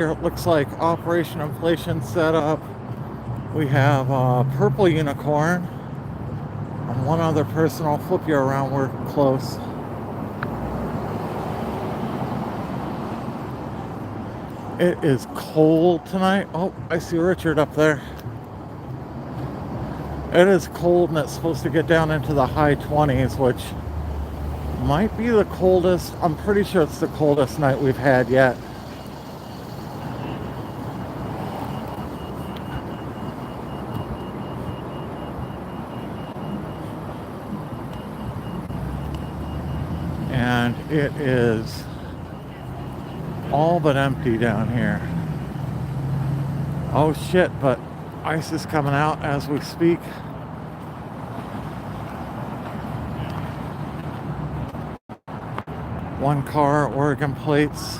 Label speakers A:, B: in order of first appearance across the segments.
A: Here it looks like Operation Inflation set up. We have a purple unicorn and one other person. I'll flip you around. We're close. It is cold tonight. Oh, I see Richard up there. It is cold and it's supposed to get down into the high 20s, which might be the coldest. I'm pretty sure it's the coldest night we've had yet. And it is all but empty down here. Oh shit, but ice is coming out as we speak. One car, Oregon plates.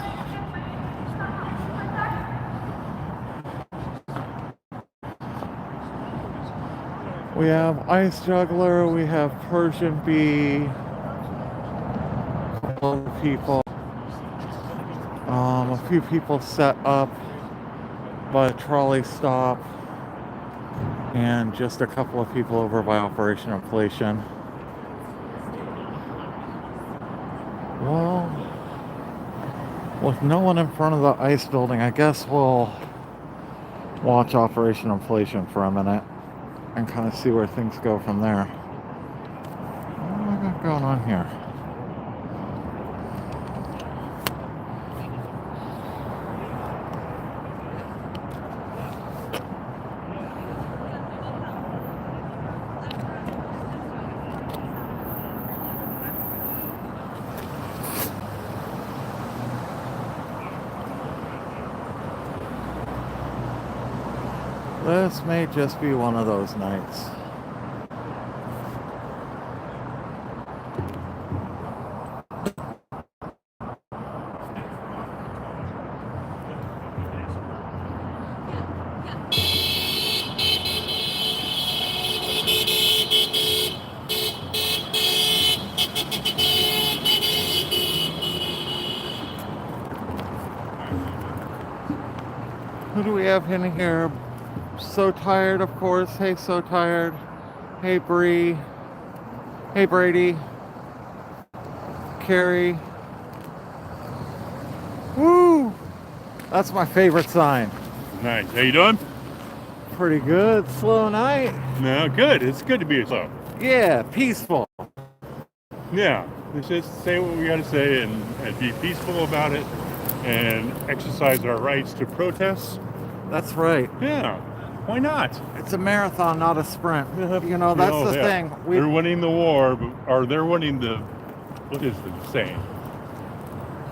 A: We have Ice Juggler, we have Persian Bee, a couple of people. A few people set up by a trolley stop, and just a couple of people over by Operation Inflation. Well, with no one in front of the ice building, I guess we'll watch Operation Inflation for a minute and kind of see where things go from there. What do I got going on here? This may just be one of those nights. Who do we have in here? So Tired, of course. Hey, So Tired. Hey, Bree. Hey, Brady. Carrie. Woo! That's my favorite sign.
B: Nice. How you doing?
A: Pretty good. Slow night.
B: No, good. It's good to be slow.
A: Yeah, peaceful.
B: Yeah. Let's just say what we got to say and be peaceful about it and exercise our rights to protest.
A: That's right.
B: Yeah. Why not?
A: It's a marathon, not a sprint. You know, that's the thing.
B: They're winning the war, or they're winning the, what is the saying?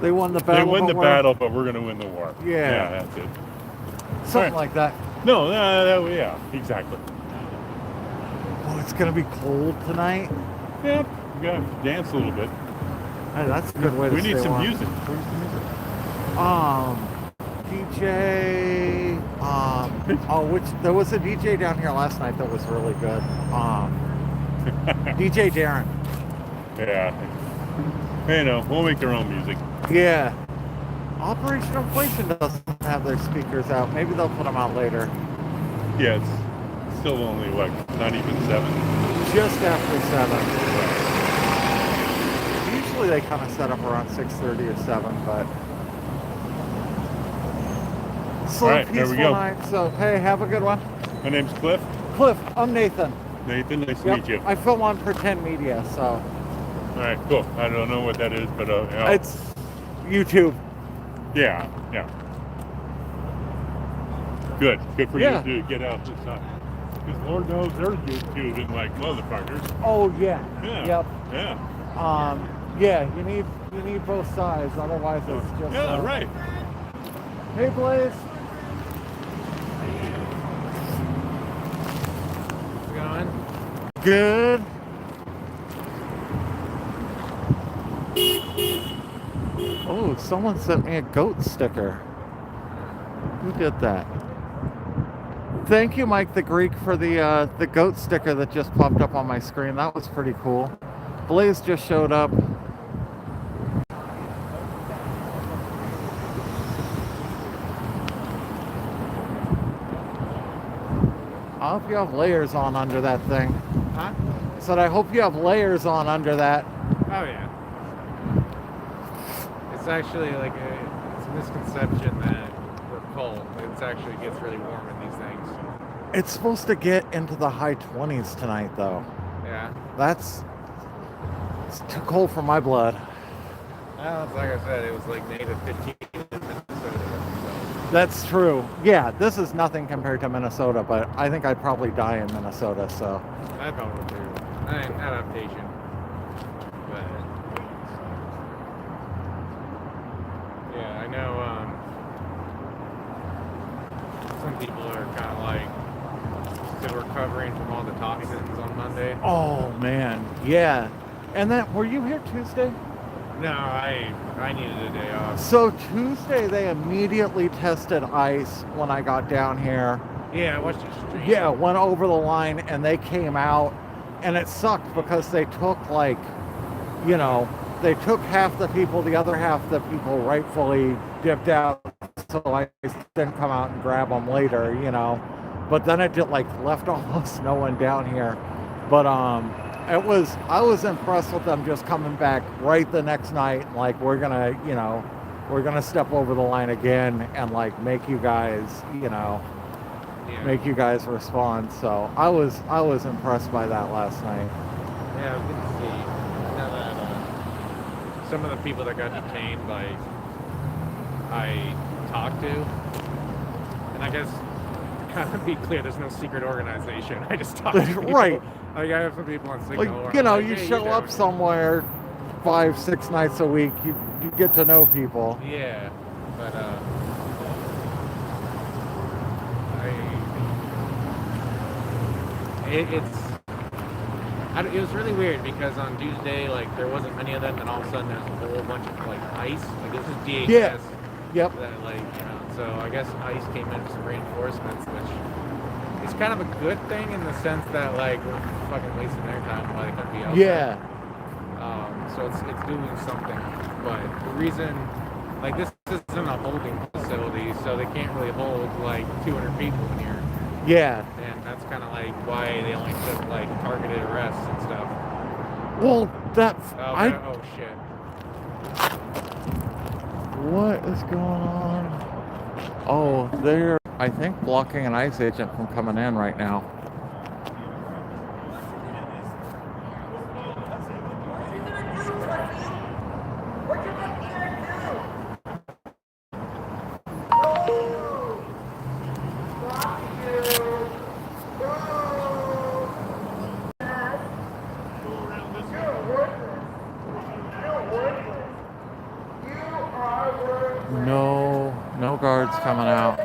A: They won the battle.
B: They win the battle, but we're going to win the war.
A: Yeah.
B: Yeah, that's it.
A: Something like that.
B: No, yeah, exactly.
A: Oh, it's going to be cold tonight.
B: Yeah, we got to dance a little bit.
A: Hey, that's a good way to
B: We
A: stay
B: need some
A: warm.
B: music. Where's the music?
A: DJ, there was a DJ down here last night that was really good. DJ Darren.
B: Yeah. You know, we'll make our own music.
A: Yeah. Operation Inflation doesn't have their speakers out. Maybe they'll put them out later.
B: Yeah, it's still only, what, not even 7?
A: Just after 7. Usually they kind of set up around 6:30 or 7, but... Slow,
B: right, there we
A: peaceful
B: go.
A: night. So, hey, have a good one.
B: My name's Cliff.
A: Cliff, I'm Nathan.
B: Nathan, nice to meet you.
A: I film on PretendMedia, so...
B: All right, cool. I don't know what that is, but...
A: It's YouTube.
B: Yeah. Good for you to get out this time. Because Lord knows there's YouTubing like motherfuckers.
A: Oh, yeah.
B: Yeah.
A: Yep. Yeah, you need both sides, otherwise it's just...
B: Yeah, right.
A: Hey, Blaze. Going? Good. Oh, someone sent me a goat sticker. Who did that? Thank you, Mike the Greek, for the goat sticker that just popped up on my screen. That was pretty cool. Blaze just showed up. I hope you have layers on under that thing.
C: Huh?
A: I said, I hope you have layers on under that.
C: Oh yeah. It's actually like it's a misconception that we're cold. It actually gets really warm in these things.
A: It's supposed to get into the high 20s tonight, though.
C: Yeah.
A: It's too cold for my blood.
C: Well, it's like I said, it was like -15 in Minnesota. So.
A: That's true. Yeah, this is nothing compared to Minnesota, but I think I'd probably die in Minnesota, so.
C: I probably do. Adaptation. But yeah, I know some people are kind of like still recovering from all the toxins on Monday.
A: Oh man, yeah. And then, were you here Tuesday?
C: No, I needed a day off.
A: So Tuesday they immediately tested ICE when I got down here.
C: Yeah, I watched your stream.
A: Yeah, went over the line and they came out, and it sucked because they took they took half the people, the other half the people rightfully dipped out, so I didn't come out and grab them later, But then it just left almost no one down here. But I was impressed with them just coming back right the next night, we're gonna step over the line again and make you guys, make you guys respond. So I was impressed by that last night.
C: Yeah, good to see. Now that some of the people that got detained, I talked to, and I guess kind of be clear, there's no secret organization. I just talk to people.
A: Right.
C: I have some people on Signal.
A: You show up somewhere 5-6 nights a week, you get to know people.
C: Yeah, but it was really weird because on Tuesday, there wasn't many of them, and all of a sudden there's a whole bunch of ICE. This is DHS.
A: Yeah. Yep.
C: That so I guess ICE came in for some reinforcements, which is kind of a good thing in the sense that we're fucking wasting their time while they could be out.
A: Yeah.
C: So it's doing something, but the reason this isn't a holding facility, so they can't really hold 200 people in here.
A: Yeah.
C: And that's kind of why they only took targeted arrests and stuff.
A: Well,
C: oh shit.
A: What is going on? Oh, they're, I think, blocking an ICE agent from coming in right now. No guards coming out.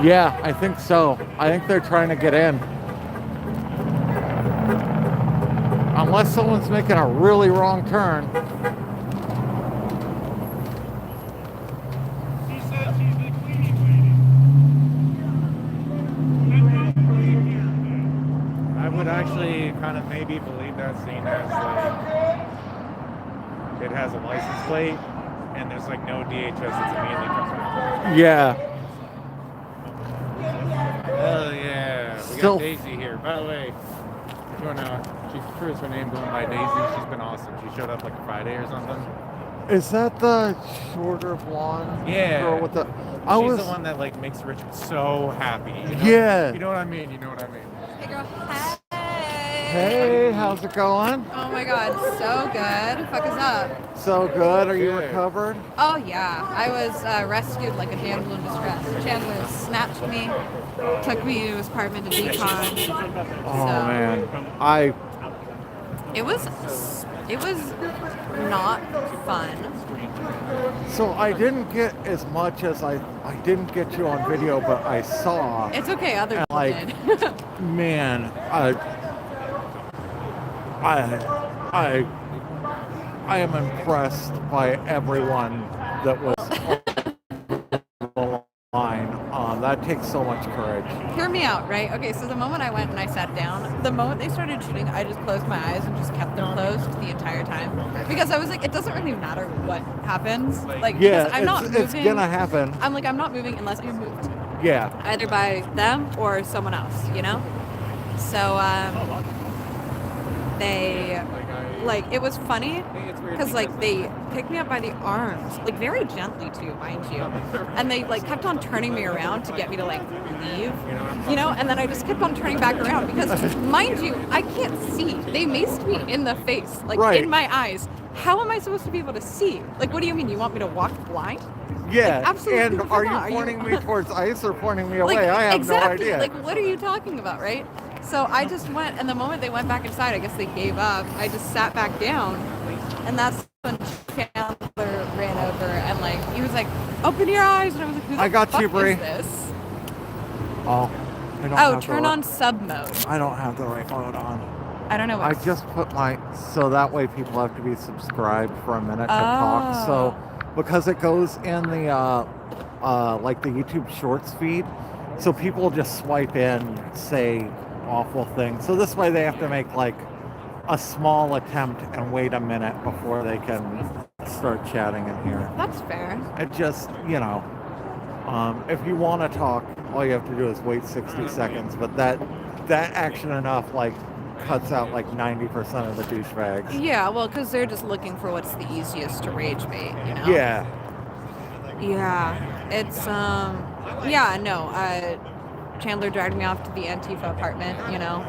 A: Yeah, I think so. I think they're trying to get in. Unless someone's making a really wrong turn.
D: She said she's the cleaning lady.
C: I would actually kind of maybe believe that scene as it has a license plate and there's no DHS that's immediately comes out.
A: Yeah.
C: Hell yeah. We
A: Still-
C: got Daisy here. By the way, she prefers her name going by Daisy. She's been awesome. She showed up Friday or something.
A: Is that the shorter blonde girl with the...
C: She's the one that makes Richard so happy.
A: Yeah.
C: You know what I mean? You know what I mean?
E: Hey girl.
A: Hey, how's it going?
E: Oh my god, so good. Fuck is up?
A: So good. Are you
C: Good.
A: recovered?
E: Oh yeah, I was rescued like a damsel in distress. Chandler snatched me, took me to his apartment to decon.
A: Oh
E: So-
A: man,
E: It was not fun.
A: So I didn't get as much as I didn't get you on video, but I saw.
E: It's okay, other
A: And,
E: people did.
A: Man, I am impressed by everyone that was on the line. That takes so much courage.
E: Hear me out, right? Okay, so the moment I went and I sat down, the moment they started shooting, I just closed my eyes and just kept them closed the entire time. Because I was like, it doesn't really matter what happens.
A: Yeah,
E: because I'm not moving.
A: it's gonna happen.
E: I'm not moving unless you're moved.
A: Yeah.
E: either by them or someone else, you know? So they, like, it was funny because, like, they picked me up by the arms, like, very gently too, mind you, and they, like, kept on turning me around to get me to, like, leave, you know, and then I just kept on turning back around because, mind you, I can't see. They maced me in the face, like,
A: Right.
E: in my eyes. How am I supposed to be able to see? Like, what do you mean? You want me to walk blind?
A: Yeah.
E: Like, absolutely
A: And are you
E: not.
A: pointing me towards ICE or pointing me away?
E: Like,
A: I have
E: exactly.
A: no idea.
E: Like, what are you talking about, right? So I just went, and the moment they went back inside, I guess they gave up. I just sat back down, and that's when Chandler ran over, and, like, he was like, "Open your eyes," and I was like, "Who the
A: I got
E: fuck
A: you, Bree.
E: is this?"
A: Oh. I don't
E: Oh,
A: have
E: turn
A: the,
E: on sub mode.
A: I don't have the right mode on.
E: I don't know
A: I
E: what.
A: just put my, so that way people have to be subscribed for a minute to talk. So because it goes in the like the YouTube Shorts feed, so people just swipe in, say awful things. So this way they have to make like a small attempt and wait a minute before they can start chatting in here.
E: That's fair.
A: It just, you know, if you want to talk, all you have to do is wait 60 seconds. But that action enough, like, cuts out like 90% of the douchebags.
E: Yeah, well, because they're just looking for what's the easiest to rage bait, you know?
A: Yeah.
E: Yeah. It's, yeah, no, Chandler dragged me off to the Antifa apartment, you know?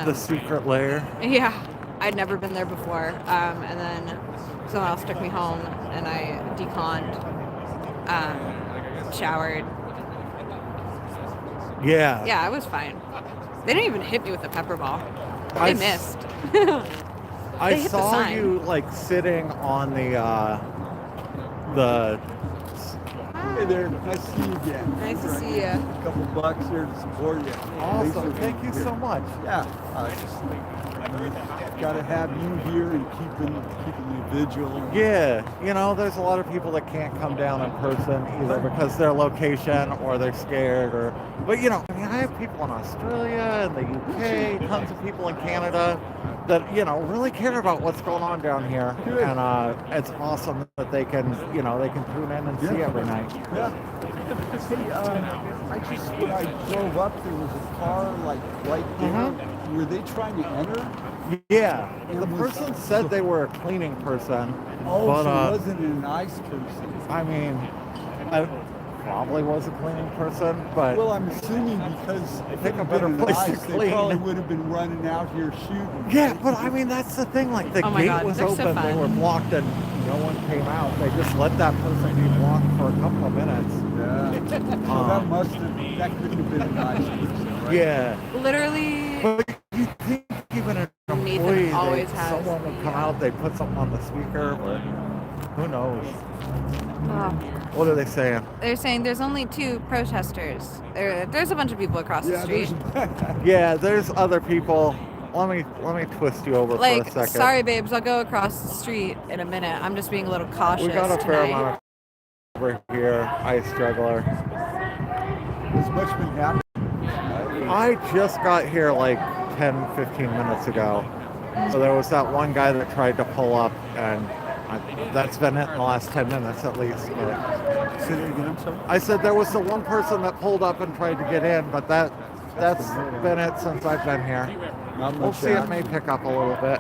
A: The secret lair.
E: Yeah, I'd never been there before. And then someone else took me home, and I deconned, showered.
A: Yeah.
E: Yeah, I was fine. They didn't even hit me with a pepper ball.
A: I
E: They
A: s-
E: missed.
A: I
E: They hit the
A: saw
E: sign.
A: you like sitting on the
F: Hey there, nice to see you again.
E: Nice to see you.
F: A couple bucks here to support you. Thanks
A: awesome.
F: for
A: Thank
F: being
A: you
F: here.
A: so much.
F: Yeah, got to have you here and keeping the vigil.
A: Yeah, you know, there's a lot of people that can't come down in person either because their location or they're scared or, but you know, I mean, I have people in Australia and the UK, tons of people in Canada that, you know, really care about what's going on down here.
F: Good.
A: And it's awesome that they can, you know, they can tune in and see
F: Yeah.
A: every night.
F: Yeah. Hey, I just, when I drove up, there was a car like right there. Were they trying to enter?
A: Yeah, the
F: And was-
A: person said they were a cleaning person,
F: Oh,
A: but
F: so it wasn't a nice person.
A: I mean, I probably was a cleaning person, but
F: Well, I'm assuming because if
A: Pick
F: it
A: a
F: had
A: better
F: been
A: place to
F: nice, they
A: clean.
F: probably would have been running out here shooting.
A: yeah, but I mean, that's the thing. Like, the
E: Oh my
A: gate
E: God,
A: was
E: they're so
A: open, they
E: fun.
A: were blocked, and no one came out. They just let that person be blocked for a couple of minutes.
F: Yeah. So that couldn't have been a nice person, right?
A: Yeah,
E: Literally,
A: but you think even an
E: Nathan
A: employee,
E: always has
A: someone would come
E: the,
A: out, they put something on the speaker, but who knows?
E: oh,
A: What are they saying?
E: they're saying there's only 2 protesters. There's a bunch of people across the
F: Yeah,
E: street.
A: Yeah, there's other people. Let me twist you over
E: Like,
A: for a second.
E: sorry, babes, I'll go across the street in a minute. I'm just being a little cautious
A: We got a fair
E: tonight.
A: amount of over here, ice juggler.
F: Has much been happening.
A: I just got here like 10, 15 minutes ago. So there was that one guy that tried to pull up, and that's been it in the last 10 minutes at least. But
F: Say that again, I'm sorry.
A: I said there was the one person that pulled up and tried to get in, but that's been it since I've been here.
F: Not
A: We'll
F: much
A: see, it
F: action.
A: may pick up a little bit.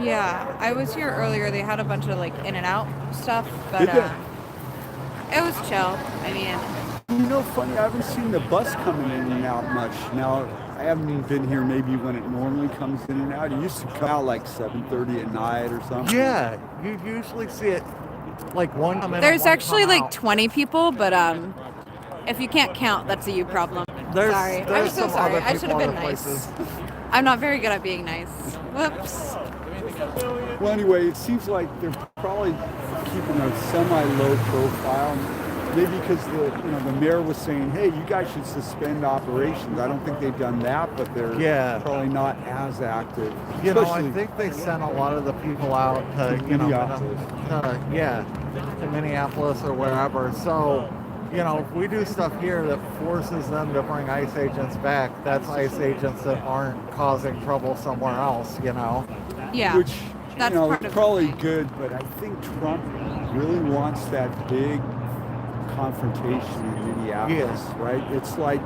E: Yeah, I was here earlier. They had a bunch of, like, in and out stuff, but
F: Did they?
E: it was chill. I mean,
F: You know, funny, I haven't seen the bus coming in and out much. Now, I haven't even been here maybe when it normally comes in and out. It used to come out like 7:30 at night or something.
A: Yeah, you usually see it like one come in and
E: there's
A: one
E: actually
A: come
E: like
A: out.
E: 20 people, but if you can't count, that's a you problem.
A: There's-
E: Sorry. I'm
A: there's
E: so
A: some
E: sorry.
A: other
E: I should have
A: people
E: been
A: other
E: nice.
A: places.
E: I'm not very good at being nice. Whoops.
F: Well, anyway, it seems like they're probably keeping a semi-low profile. Maybe because the mayor was saying, hey, you guys should suspend operations. I don't think they've done that, but they're
A: Yeah.
F: probably not as active.
A: You know, I
F: Especially-
A: think they sent a lot of the people out to,
F: Minneapolis.
A: to Minneapolis or wherever. So, you know, if we do stuff here that forces them to bring ICE agents back, that's ICE agents that aren't causing trouble somewhere else, you know?
E: Yeah.
F: Which,
E: That's
F: you know,
E: part
F: is
E: of the
F: probably
E: thing.
F: good, but I think Trump really wants that big confrontation in Minneapolis, right? It's like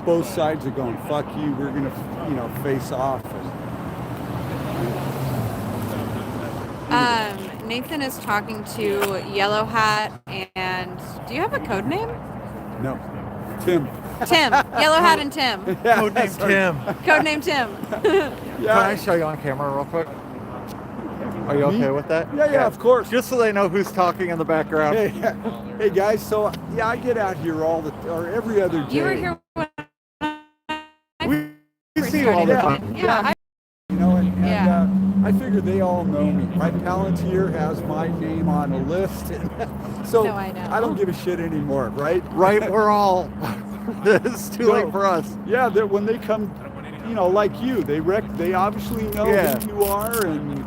F: both sides are going, fuck you, we're going to, face off.
E: Nathan is talking to Yellow Hat, and do you have a code name?
F: No. Tim.
E: Tim. Yellow Hat and Tim.
F: Yeah,
A: Codename
F: sorry.
A: Tim.
E: Codename Tim.
A: Can I show you on camera real quick? Are you okay with that?
F: Yeah, of course.
A: Just so they know who's talking in the background.
F: Hey guys, so I get out here every other day.
E: You were here when
A: We
E: first
A: see you all the
E: started.
A: time.
E: Yeah.
F: I figure they all know me. My Palantir has my name on a list, so
E: No, I know.
F: I don't give a shit anymore, right?
A: Right, we're all. It's too late for us.
F: Yeah, when they come, like you, they obviously know
A: Yeah.
F: who you are, and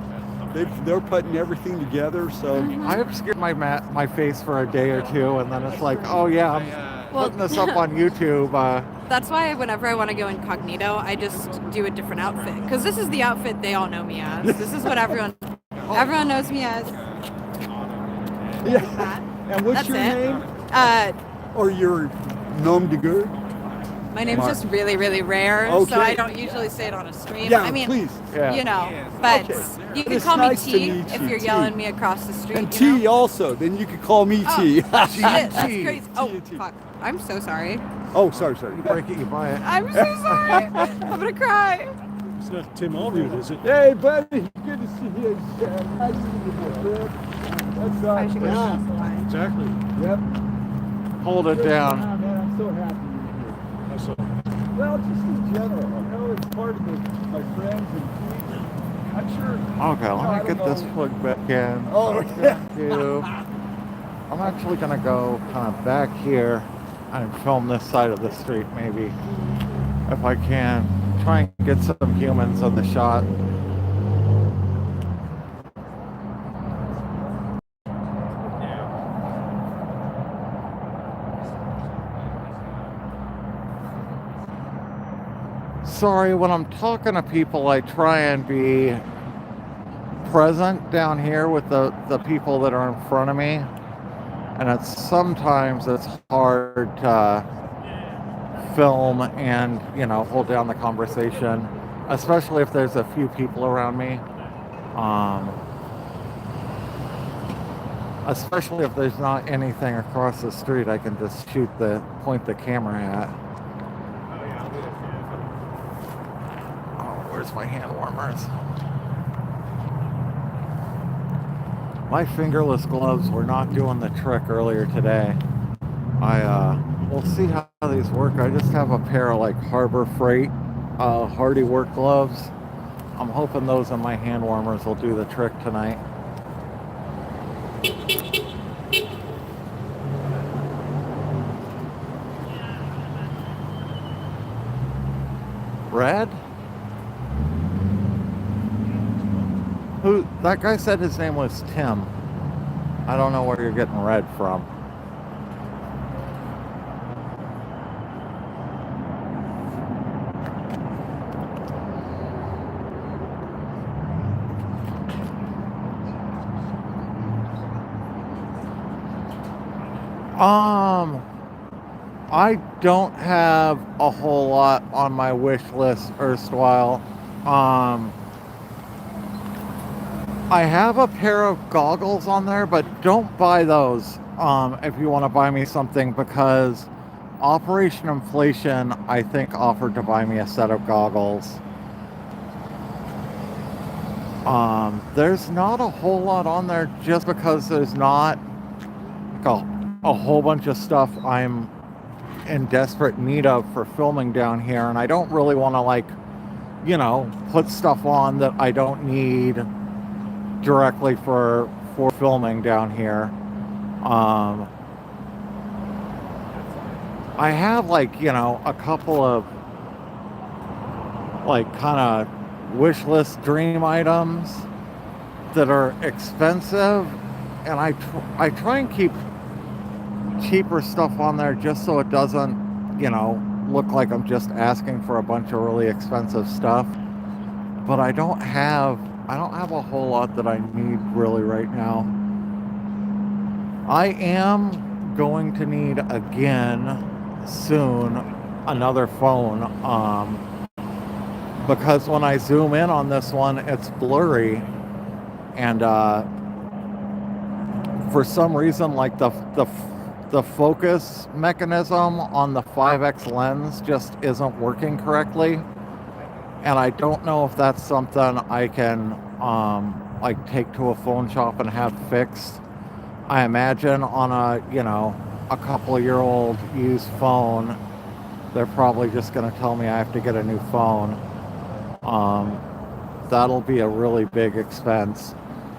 F: they're putting everything together. So
A: I obscured my face for a day or two, and then it's like, oh yeah, I'm putting this up on YouTube.
E: That's why whenever I want to go incognito, I just do a different outfit. Because this is the outfit they all know me as. This is what everyone knows me as.
F: yeah. And what's
E: That's
F: your
E: it.
F: name? Or your nom de guerre?
E: My name's
F: Mark.
E: just really, really rare,
F: Okay.
E: so I don't usually say it on a stream.
F: Yeah,
E: I mean,
F: please.
A: Yeah.
E: but
F: Okay.
E: you can
F: It's
E: call
F: nice
E: me
F: to
E: T
F: meet
E: if
F: you,
E: you're
F: T.
E: yelling me across the street.
F: And
E: you know?
F: T also. Then you could call me
E: Oh,
F: T.
E: shit, that's
A: T.
E: crazy. Oh,
F: T.
E: fuck. I'm so sorry.
F: Oh, sorry.
A: You break it, you buy it.
E: I'm so sorry. I'm gonna cry.
B: It's not Tim Aldude, is it?
F: Hey, buddy. Good to see you. Nice to meet you, man. What's up?
E: I should go across the line.
B: Exactly.
F: Yep.
A: Hold it down.
F: Ah, man, I'm so happy you're
B: I saw.
F: here. Well, just in general, it's part of my friends and I'm sure.
A: Okay, let me get this plugged back in.
F: Oh,
A: Thank you. I'm actually gonna go kind of back here and film this side of the street, maybe, if I can. Try and get some humans on the shot. Sorry, when I'm talking to people, I try and be present down here with the people that are in front of me. And sometimes it's hard to film and, hold down the conversation, especially if there's a few people around me. Especially if there's not anything across the street I can just point the camera at. Where's my hand warmers? My fingerless gloves were not doing the trick earlier today. We'll see how these work. I just have a pair of Harbor Freight Hardy work gloves. I'm hoping those and my hand warmers will do the trick tonight. Red? That guy said his name was Tim. I don't know where you're getting red from. I don't have a whole lot on my wish list erstwhile. I have a pair of goggles on there, but don't buy those if you want to buy me something, because Operation Inflation, I think, offered to buy me a set of goggles. There's not a whole lot on there just because there's not a whole bunch of stuff I'm in desperate need of for filming down here, and I don't really want to put stuff on that I don't need directly for filming down here. I have a couple of kind of wish list dream items that are expensive, and I try and keep cheaper stuff on there just so it doesn't look like I'm just asking for a bunch of really expensive stuff. But I don't have a whole lot that I need really right now. I am going to need again soon another phone, because when I zoom in on this one, it's blurry, and for some reason, like the focus mechanism on the 5x lens just isn't working correctly, and I don't know if that's something I can like take to a phone shop and have fixed. I imagine on a couple of year old used phone, they're probably just going to tell me I have to get a new phone. That'll be a really big expense.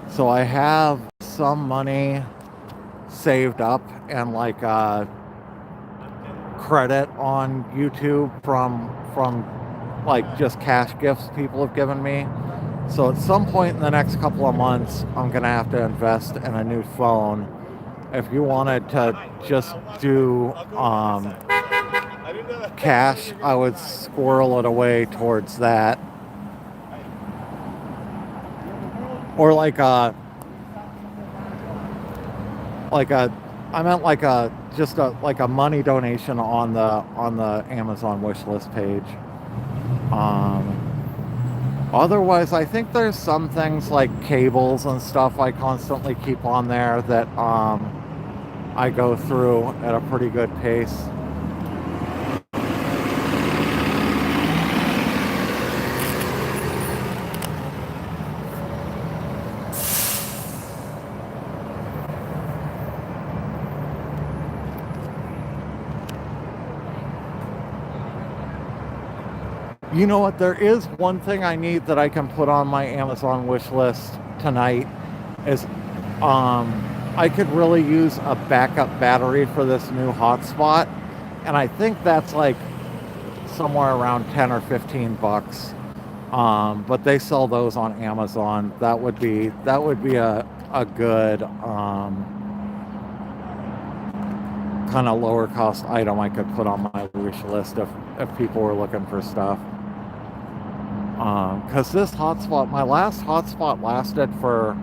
A: So I have some money saved up and like credit on YouTube from like just cash gifts people have given me. So at some point in the next couple of months, I'm gonna have to invest in a new phone. If you wanted to just do cash, I would squirrel it away towards that. Or like a money donation on the Amazon wish list page. Otherwise, I think there's some things like cables and stuff I constantly keep on there that I go through at a pretty good pace. You know what? There is one thing I need that I can put on my Amazon wish list tonight is I could really use a backup battery for this new hotspot, and I think that's like somewhere around 10 or 15 bucks. But they sell those on Amazon. That would be a good kind of lower cost item I could put on my wish list if people were looking for stuff. Because this hotspot, my last hotspot lasted for,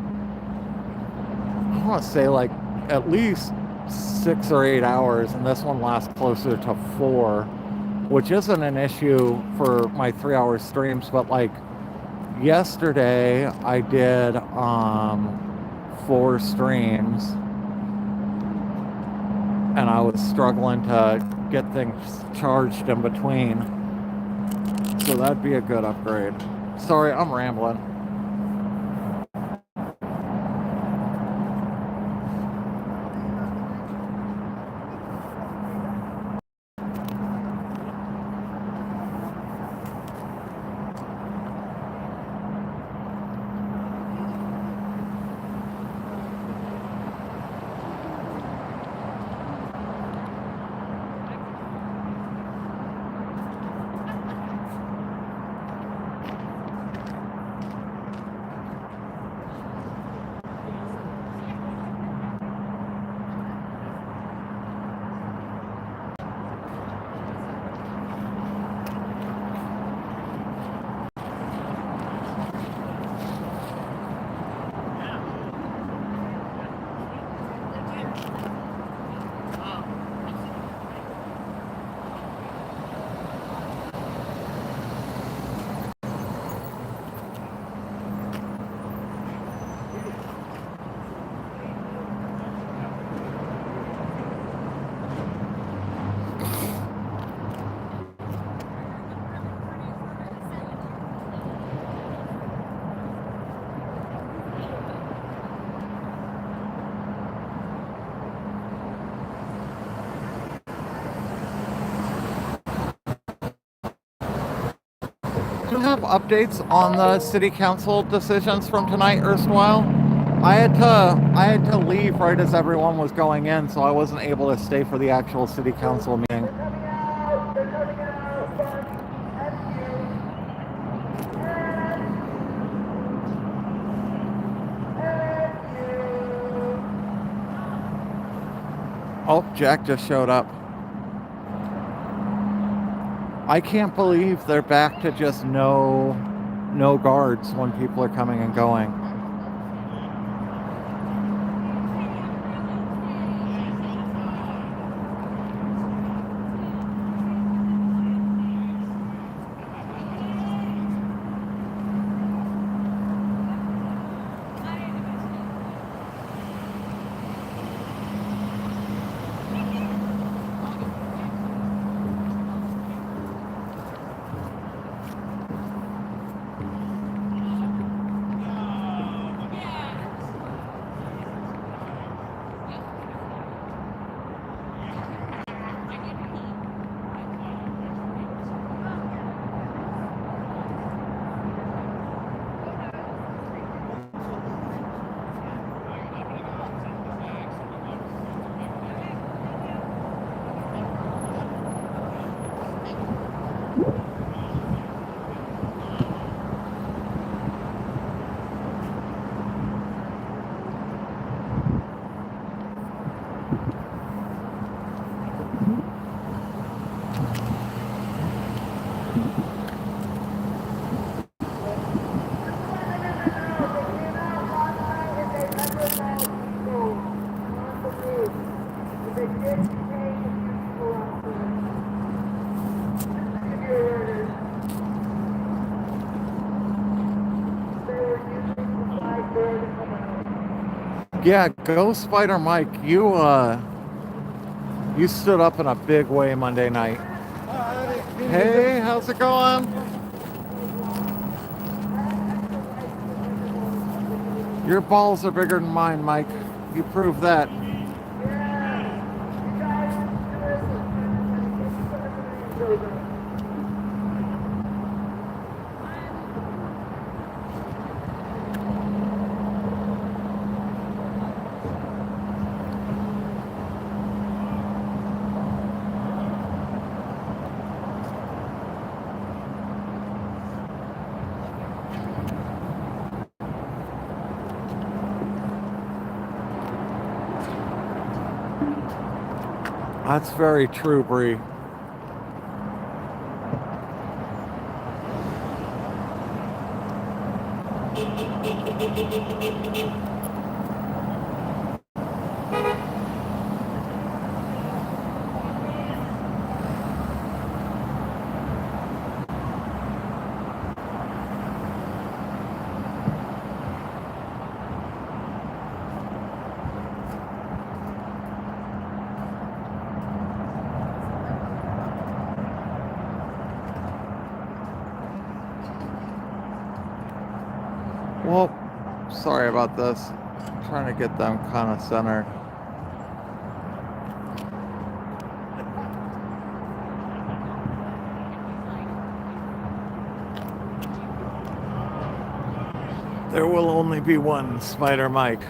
A: I want to say like at least 6 or 8 hours, and this one lasts closer to 4, which isn't an issue for my 3-hour streams, but like yesterday I did 4 streams, and I was struggling to get things charged in between. So that'd be a good upgrade. Sorry, I'm rambling. Do you have updates on the city council decisions from tonight, erstwhile? I had to leave right as everyone was going in, so I wasn't able to stay for the actual city council meeting. Oh, Jack just showed up. I can't believe they're back to just no guards when people are coming and going. Yeah, go Spider Mike. You stood up in a big way Monday night. Hey, how's it going? Your balls are bigger than mine, Mike. You proved that. That's very true, Bree. Well, sorry about this. I'm trying to get them kind of centered. There will only be one Spider Mike.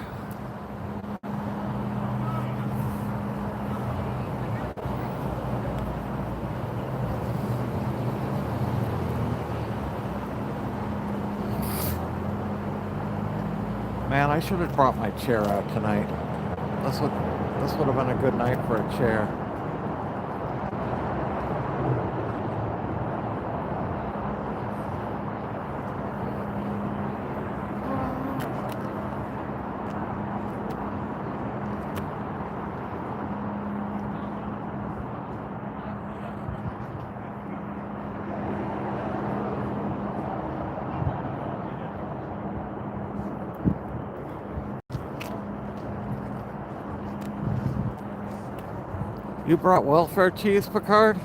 A: Man, I should have brought my chair out tonight. This would have been a good night for a chair. You brought welfare cheese, Picard?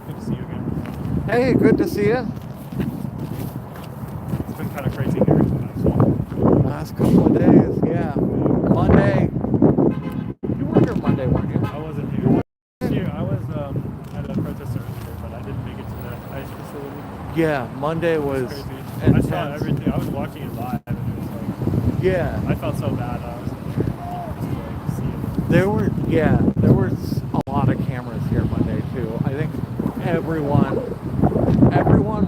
G: Good to see you again.
A: Hey, good to see you.
G: It's been kind of crazy here tonight.
A: Last couple of days, yeah. Monday. You were here Monday, weren't you?
G: I wasn't here. I was at a protest earlier, but I didn't make it to the ICE facility.
A: Yeah, Monday was
G: Crazy.
A: intense.
G: I saw everything. I was watching it live, and it was like,
A: Yeah.
G: I felt so bad. I was like, see it.
A: There was a lot of cameras here Monday too. I think everyone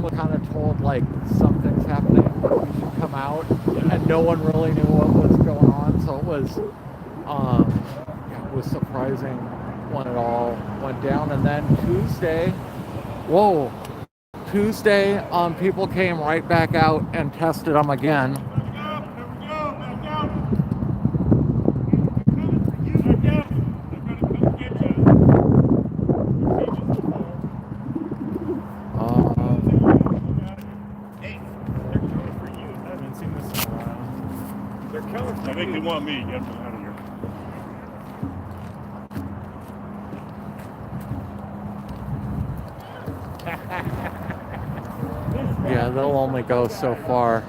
A: was kind of told like something's happening, you should come out, and no one really knew what was going on. So it was surprising when it all went down. And then Tuesday, people came right back out and tested them again.
B: I think they want me to get them out of here.
A: Yeah, they'll only go so far.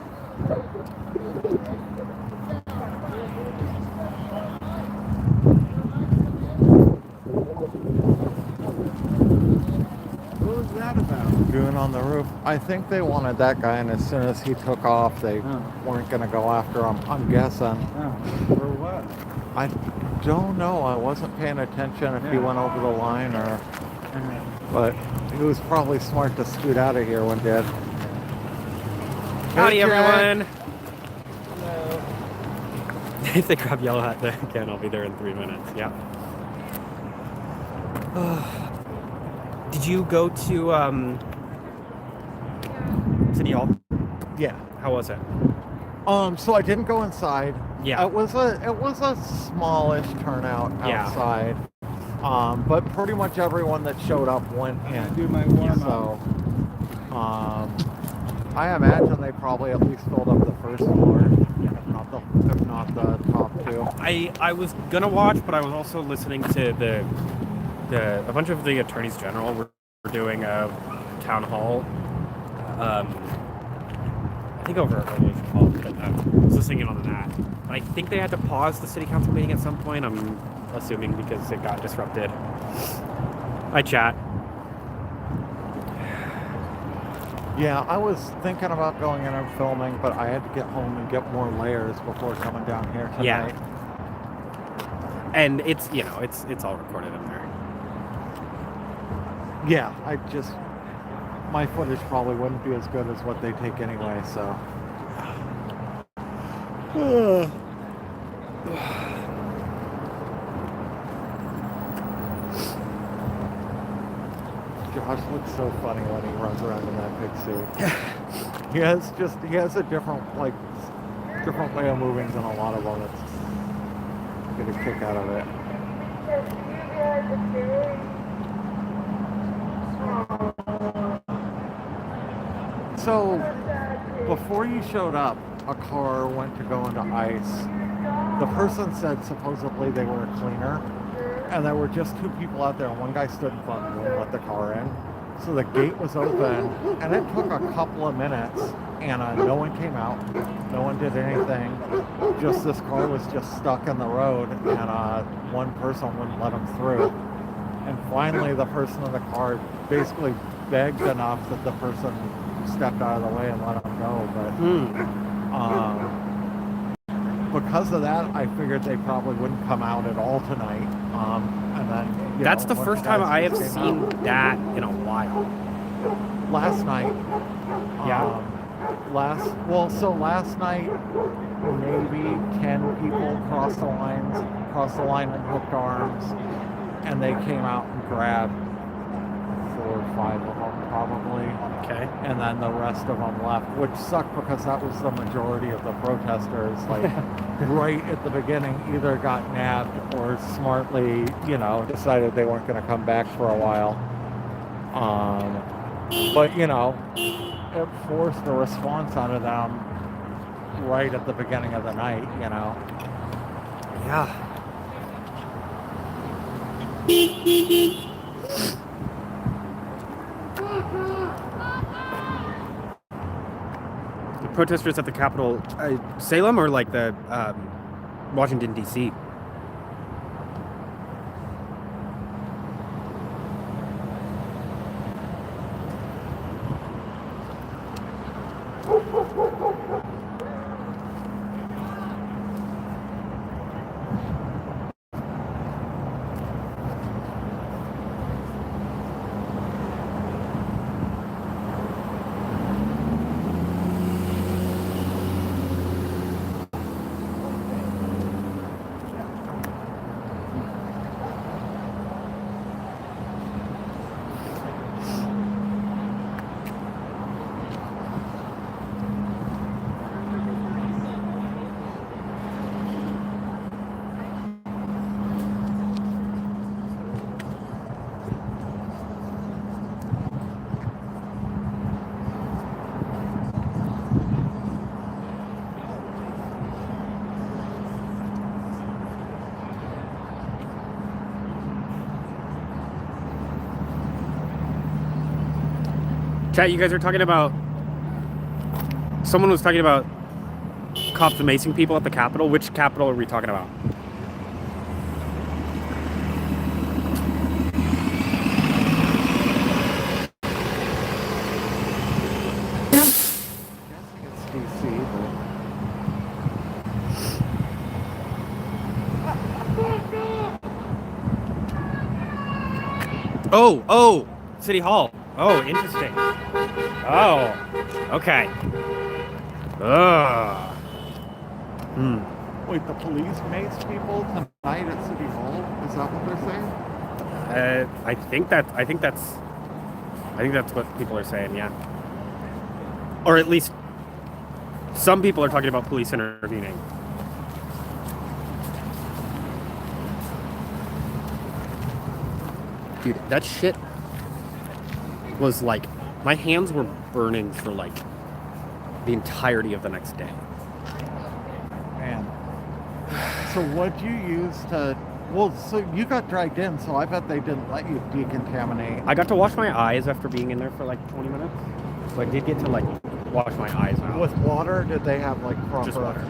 F: What was that about?
A: Goon on the roof. I think they wanted that guy, and as soon as he took off, they weren't going to go after him. I'm guessing.
F: Oh, for what?
A: I don't know. I wasn't paying attention if he went over the line or... But he was probably smart to scoot out of here when he did.
H: Howdy,
A: Hey,
H: everyone.
G: Hello.
H: If they grab Yellow Hat there again, I'll be there in 3 minutes. Yeah. Did you go to City Hall?
A: Yeah.
H: How was it?
A: So I didn't go inside.
H: Yeah.
A: It was a smallish turnout
H: Yeah.
A: outside. But pretty much everyone that showed up went
F: I
A: in.
F: do my warm-up.
A: So, I imagine they probably at least filled up the first floor, if not the top two.
H: I was gonna watch, but I was also listening to a bunch of the attorneys general were doing a town hall. I think over a Relief Hall, but I was listening in on that. But I think they had to pause the city council meeting at some point. I'm assuming because it got disrupted. Hi, chat.
A: Yeah, I was thinking about going in and filming, but I had to get home and get more layers before coming down here tonight.
H: Yeah. And it's it's all recorded in there.
A: Yeah, my footage probably wouldn't be as good as what they take anyway, so. Josh looks so funny when he runs around in that big suit. he has a different way of moving than a lot of them. It's get a kick out of it. So, before you showed up, a car went to go into ICE. The person said supposedly they were a cleaner, and there were just two people out there, and one guy stood in front and wouldn't let the car in. So the gate was open, and it took a couple of minutes, and no one came out. No one did anything. Just this car was just stuck in the road, and one person wouldn't let him through. And finally, the person in the car basically begged enough that the person stepped out of the way and let him go. But because of that, I figured they probably wouldn't come out at all tonight. And then
H: That's the first time I have seen that in a while.
A: Last night.
H: Yeah.
A: Last night, maybe 10 people crossed the line and hooked arms, and they came out and grabbed 4 or 5 of them probably.
H: Okay.
A: And then the rest of them left, which sucked because that was the majority of the protesters. Like right at the beginning, either got nabbed or smartly, decided they weren't going to come back for a while. But it forced a response out of them right at the beginning of the night.
H: Yeah. The protesters at the Capitol, Salem or like the Washington, D.C.? Chat, you guys are talking about... Someone was talking about cops macing people at the Capitol. Which Capitol are we talking about?
A: It's DC,
H: Oh, City Hall. Oh, interesting. Oh, okay.
A: Wait, the police maced people tonight at City Hall? Is that what they're saying?
H: I think that's what people are saying, yeah. Or at least some people are talking about police intervening. Dude, that shit was like, my hands were burning for like the entirety of the next day.
A: Man. So what'd you use to... Well, so you got dragged in, so I bet they didn't let you decontaminate.
H: I got to wash my eyes after being in there for like 20 minutes. So I did get to like wash my eyes out.
A: With water? Did they have like proper...
H: Just water.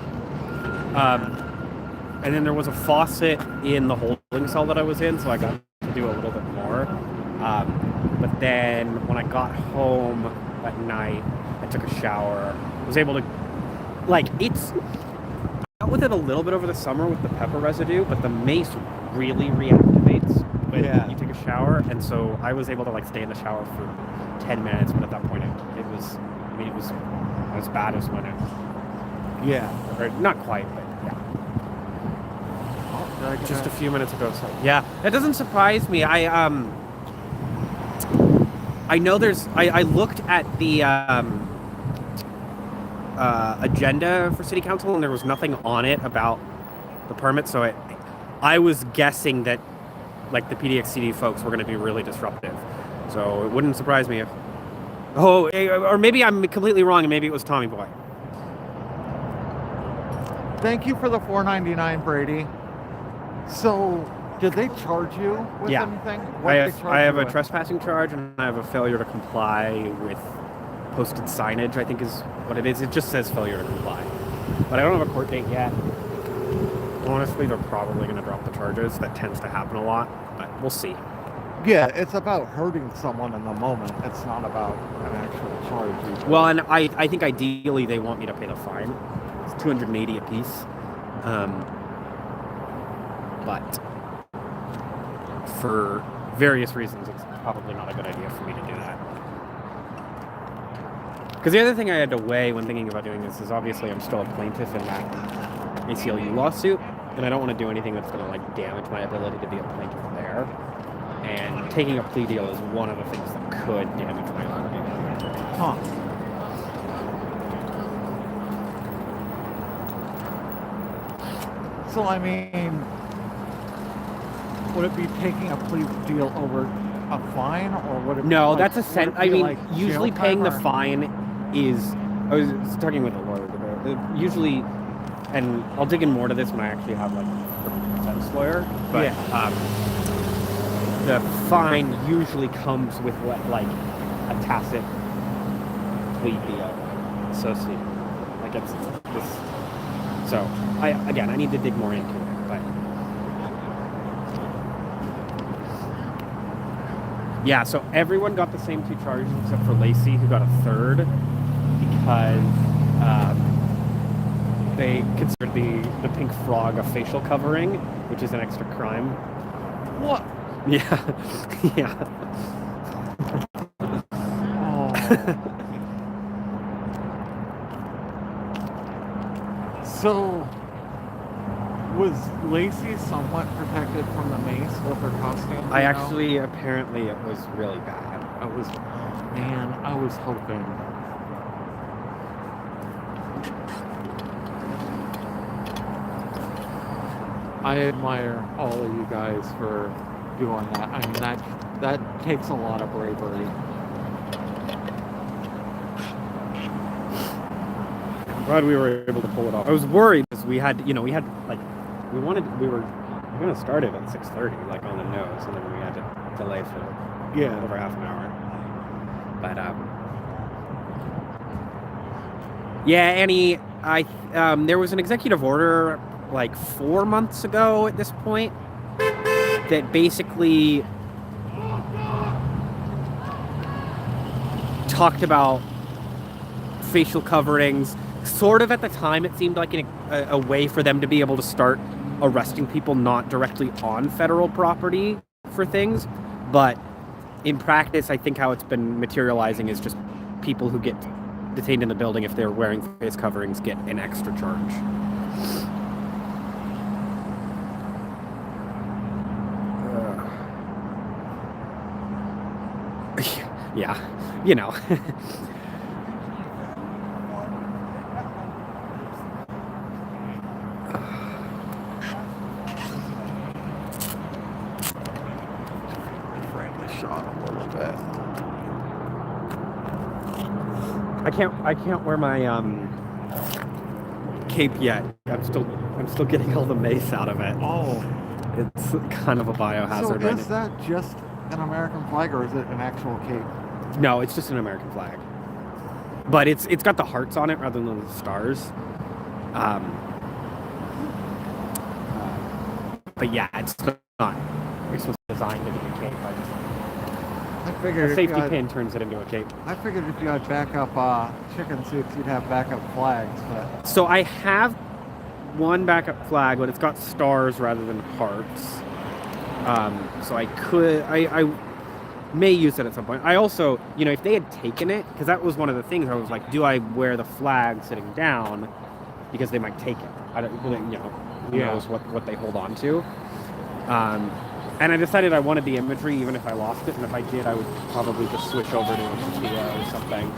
H: And then there was a faucet in the holding cell that I was in, so I got to do a little bit more. But then when I got home at night, I took a shower. I was able to, like, it's, I dealt with it a little bit over the summer with the pepper residue, but the mace really reactivates when you take a shower, and so I was able to like stay in the shower for 10 minutes, but at that point it was, I mean, it was as bad as when it, or not quite, but yeah. Just a few minutes ago, so yeah, that doesn't surprise me. I know there's, I looked at the agenda for city council, and there was nothing on it about the permit, so I was guessing that like the PDXCD folks were going to be really disruptive, so it wouldn't surprise me if, or maybe I'm completely wrong and maybe it was Tommy Boy.
A: Thank you for the $4.99, Brady. So, did they charge you with anything?
H: I have a trespassing charge, and I have a failure to comply with posted signage, I think is what it is. It just says failure to comply. But I don't have a court date yet. Honestly, they're probably going to drop the charges. That tends to happen a lot, but we'll see.
A: Yeah, it's about hurting someone in the moment. It's not about an actual charge usually.
H: Well, and I think ideally they want me to pay the fine. It's $280 a piece. But for various reasons, it's probably not a good idea for me to do that. Because the other thing I had to weigh when thinking about doing this is obviously I'm still a plaintiff in that ACLU lawsuit, and I don't want to do anything that's going to like damage my ability to be a plaintiff there. And taking a plea deal is one of the things that could damage my ability.
A: Huh. So I mean, would it be taking a plea deal over a fine, or would it?
H: No,
A: like,
H: that's a sense. I mean, like usually paying the fine is. I was talking with a lawyer about it. Usually, and I'll dig in more to this when I actually have like a defense lawyer. But the fine usually comes with like a tacit plea deal associated. Like it's this. So I need to dig more into it, but. Yeah, so everyone got the same 2 charges except for Lacey, who got a 3rd, because they considered the pink frog a facial covering, which is an extra crime.
A: What?
H: Yeah, yeah.
A: Oh. So, was Lacey somewhat protected from the mace with her costume?
H: Actually, apparently it was really bad.
A: I was hoping. I admire all of you guys for doing that. I mean, that takes a lot of bravery.
H: I'm glad we were able to pull it off. I was worried because we were going to start it at 6:30, like on the nose, and then we had to delay for over half an hour. But Annie, there was an executive order like 4 months ago at this point that basically talked about facial coverings. Sort of at the time, it seemed like a way for them to be able to start arresting people not directly on federal property for things. But in practice, I think how it's been materializing is just people who get detained in the building, if they're wearing face coverings, get an extra charge. Yeah, you know.
A: bit.
H: I can't wear my cape yet. I'm still getting all the mace out of it.
A: Oh.
H: It's kind of a biohazard.
A: So is that just an American flag or is it an actual cape?
H: No, it's just an American flag. But it's got the hearts on it rather than the stars. But yeah, it's not. It's supposed to be designed to be a cape.
A: I figured
H: A safety pin turns it into a cape.
A: I figured if you had backup chicken suits, you'd have backup flags. But
H: So I have one backup flag, but it's got stars rather than hearts. So I may use it at some point. I also, if they had taken it, because that was one of the things I was like, do I wear the flag sitting down? Because they might take it. I don't, who knows what they hold on to. And I decided I wanted the imagery even if I lost it, and if I did, I would probably just switch over to a tortilla or something.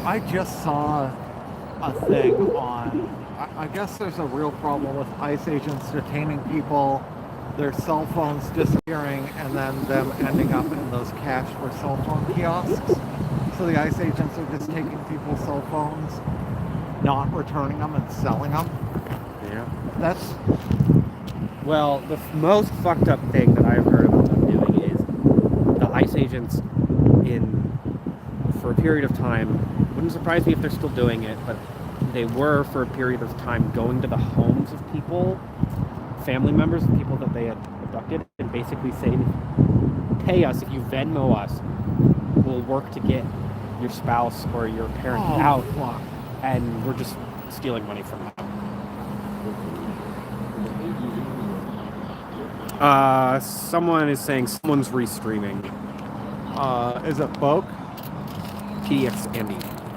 A: I just saw a thing on, I guess there's a real problem with ICE agents detaining people, their cell phones disappearing, and then them ending up in those cash for cell phone kiosks. So the ICE agents are just taking people's cell phones, not returning them and selling them.
H: Yeah.
A: That's...
H: Well, the most fucked up thing that I've heard about them doing is the ICE agents for a period of time, wouldn't surprise me if they're still doing it, but they were for a period of time going to the homes of people, family members of people that they had abducted, and basically saying, pay us, if you Venmo us, we'll work to get your spouse or your parent out, and we're just stealing money from them. Someone is saying someone's restreaming.
A: Is it Boke?
H: PDX Andy.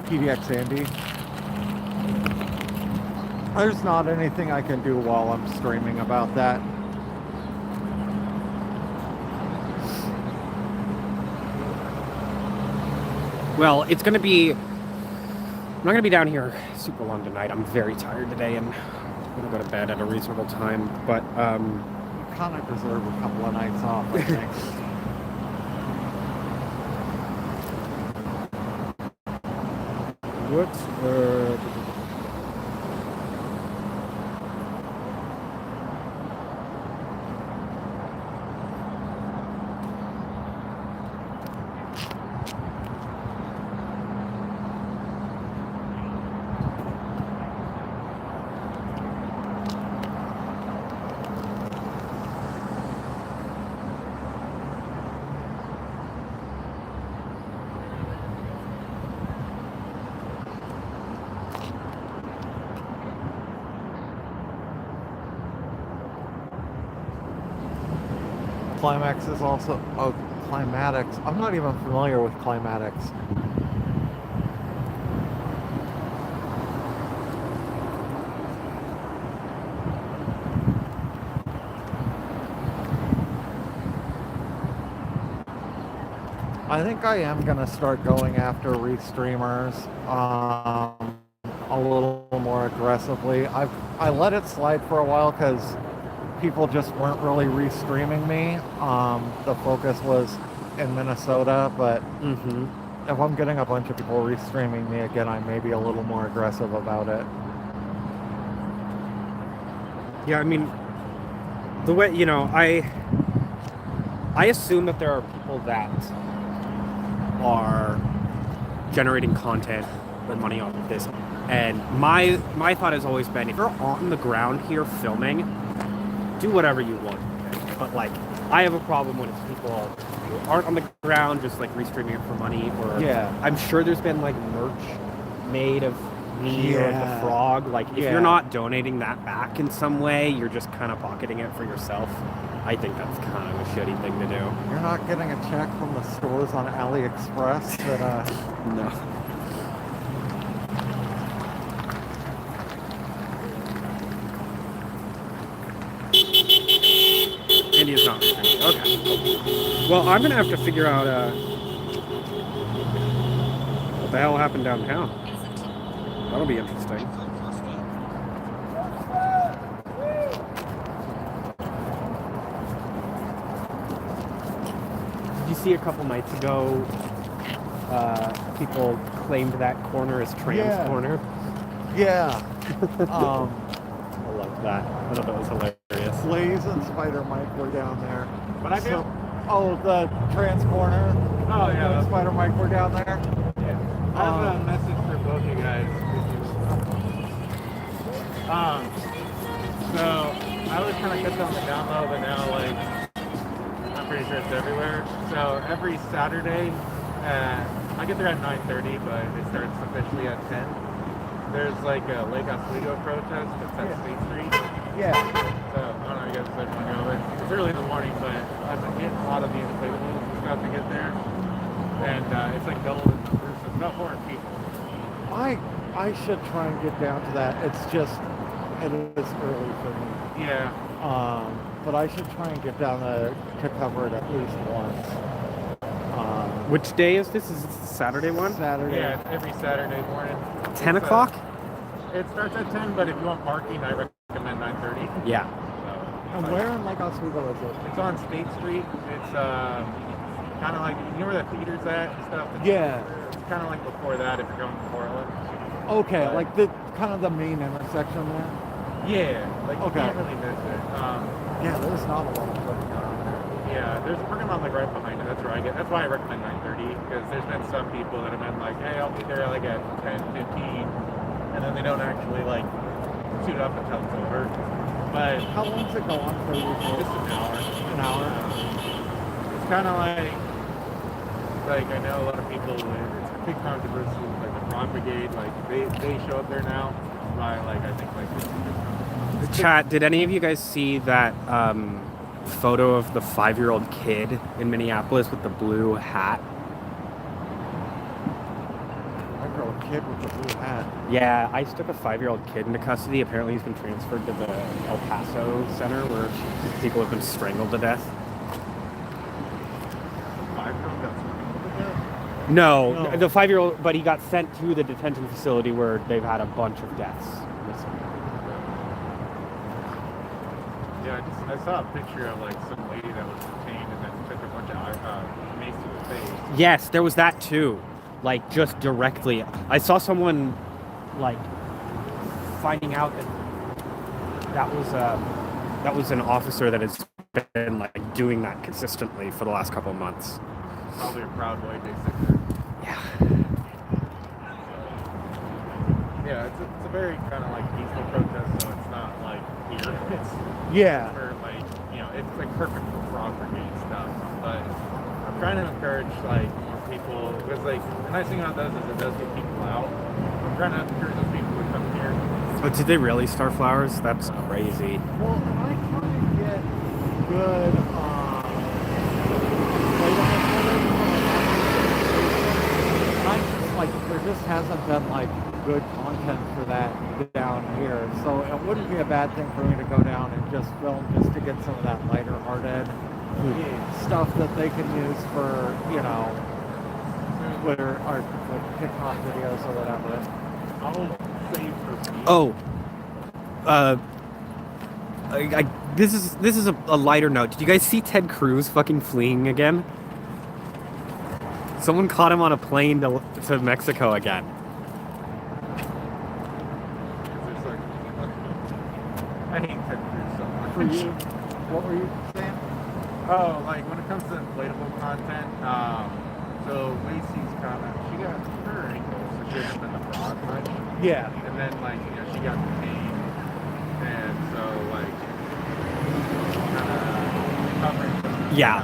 A: PDX Andy? There's not anything I can do while I'm streaming about that.
H: Well, I'm not going to be down here super long tonight. I'm very tired today, and I'm going to go to bed at a reasonable time, but,
A: Kind of deserve a couple of nights off, I think. Climax is also... Oh, Climatics. I'm not even familiar with Climatics. I think I am going to start going after restreamers a little more aggressively. I let it slide for a while because people just weren't really restreaming me. The focus was in Minnesota, but if I'm getting a bunch of people restreaming me again, I may be a little more aggressive about it.
H: yeah, I mean, the way, I assume that there are people that are generating content with money off of this, and my thought has always been, if you're on the ground here filming, do whatever you want, but like, I have a problem when it's people who aren't on the ground just like restreaming it for money, or I'm sure there's been like merch made of me or the frog. Like, if you're not donating that back in some way, you're just kind of pocketing it for yourself. I think that's kind of a shitty thing to do.
A: You're not getting a check from the stores on AliExpress that
H: No. India's not restricted. Okay. Well, I'm gonna have to figure out what the hell happened downtown. That'll be interesting. Did you see a couple nights ago, people claimed that corner as trans
A: Yeah.
H: corner.
A: Yeah.
H: I love that. I thought that was hilarious.
A: Blaze and Spider Mike were down there.
C: But I feel.
A: Oh, the trans corner.
C: Oh yeah.
A: Spider Mike were down there.
C: I have a message for both you guys. So I was kind of kept on the down low, but now like I'm pretty sure it's everywhere. So every Saturday, I get there at 9:30, but it starts officially at 10. There's like a Lake Oswego protest that's at State Street.
A: Yeah.
C: So I don't know if you guys want to go, but it's early in the morning, but I've been getting a lot of the inflatables and stuff to get there. And it's like double the numbers, so it's about 400 people.
A: I should try and get down to that. It's just, it is early for me.
C: Yeah.
A: But I should try and get down to cover it at least once.
H: Which day is this? Is this the Saturday one?
A: Saturday.
C: Yeah, it's every Saturday morning.
H: 10 o'clock?
C: It starts at 10, but if you want parking, I recommend 9:30.
H: Yeah.
A: And where in Lake Oswego is it?
C: It's on State Street. It's kind of like, you know where the theater's at and stuff?
A: Yeah.
C: It's kind of like before that if you're going to Portland.
A: Okay,
C: But-
A: like the kind of the main intersection there.
C: Yeah, like
A: Okay.
C: you can't really miss it.
A: Yeah, there's not a lot of parking around there.
C: Yeah, there's a parking lot like right behind it. That's where I get. That's why I recommend 9:30 because there's been some people that have been like, hey, I'll be there like at 10:15, and then they don't actually like suit up until it's over. But
A: How long's it go on for usually?
C: just an hour.
A: An hour?
C: It's kind of like I know a lot of people. It's a big controversy with like the Frog Brigade. Like they show up there now by like I think like 50%.
H: Chat, did any of you guys see that photo of the 5-year-old kid in Minneapolis with the blue hat?
A: I girl, a kid with a blue hat.
H: Yeah, ICE took a 5-year-old kid into custody. Apparently he's been transferred to the El Paso Center where people have been strangled to death. No,
A: No.
H: the 5-year-old, but he got sent to the detention facility where they've had a bunch of deaths.
C: Yeah, I saw a picture of like some lady that was detained and then took a bunch of mace to the face.
H: Yes, there was that too. Like just directly. I saw someone like finding out that was an officer that has been like doing that consistently for the last couple of months.
C: Probably a proud boy, basically.
H: Yeah.
C: Yeah, it's a very kind of like peaceful protest, so it's not like here. It's
A: Yeah.
C: for like, you know, it's like perfect for Frog Brigade stuff. But I'm trying to encourage like more people because like the nice thing about those is it does get people out. I'm trying to encourage those people to come here.
H: But did they really start flowers? That's crazy.
A: Well, I try to get good, like there just hasn't been like good content for that down here, so it wouldn't be a bad thing for me to go down and just film just to get some of that lighter-hearted stuff that they can use for, you know, Twitter or like TikTok videos or whatever.
C: I'll save for me.
H: Oh. This is a lighter note. Did you guys see Ted Cruz fucking fleeing again? Someone caught him on a plane to Mexico again.
C: There's like, I hate Ted Cruz so much.
A: For you, what were you saying?
C: Oh, like when it comes to inflatable content, so Lacey's kind of, she got her ankle, so she hasn't been the frog much.
A: Yeah.
C: And then like, you know, she got detained, and so like, kind of covering.
H: Yeah.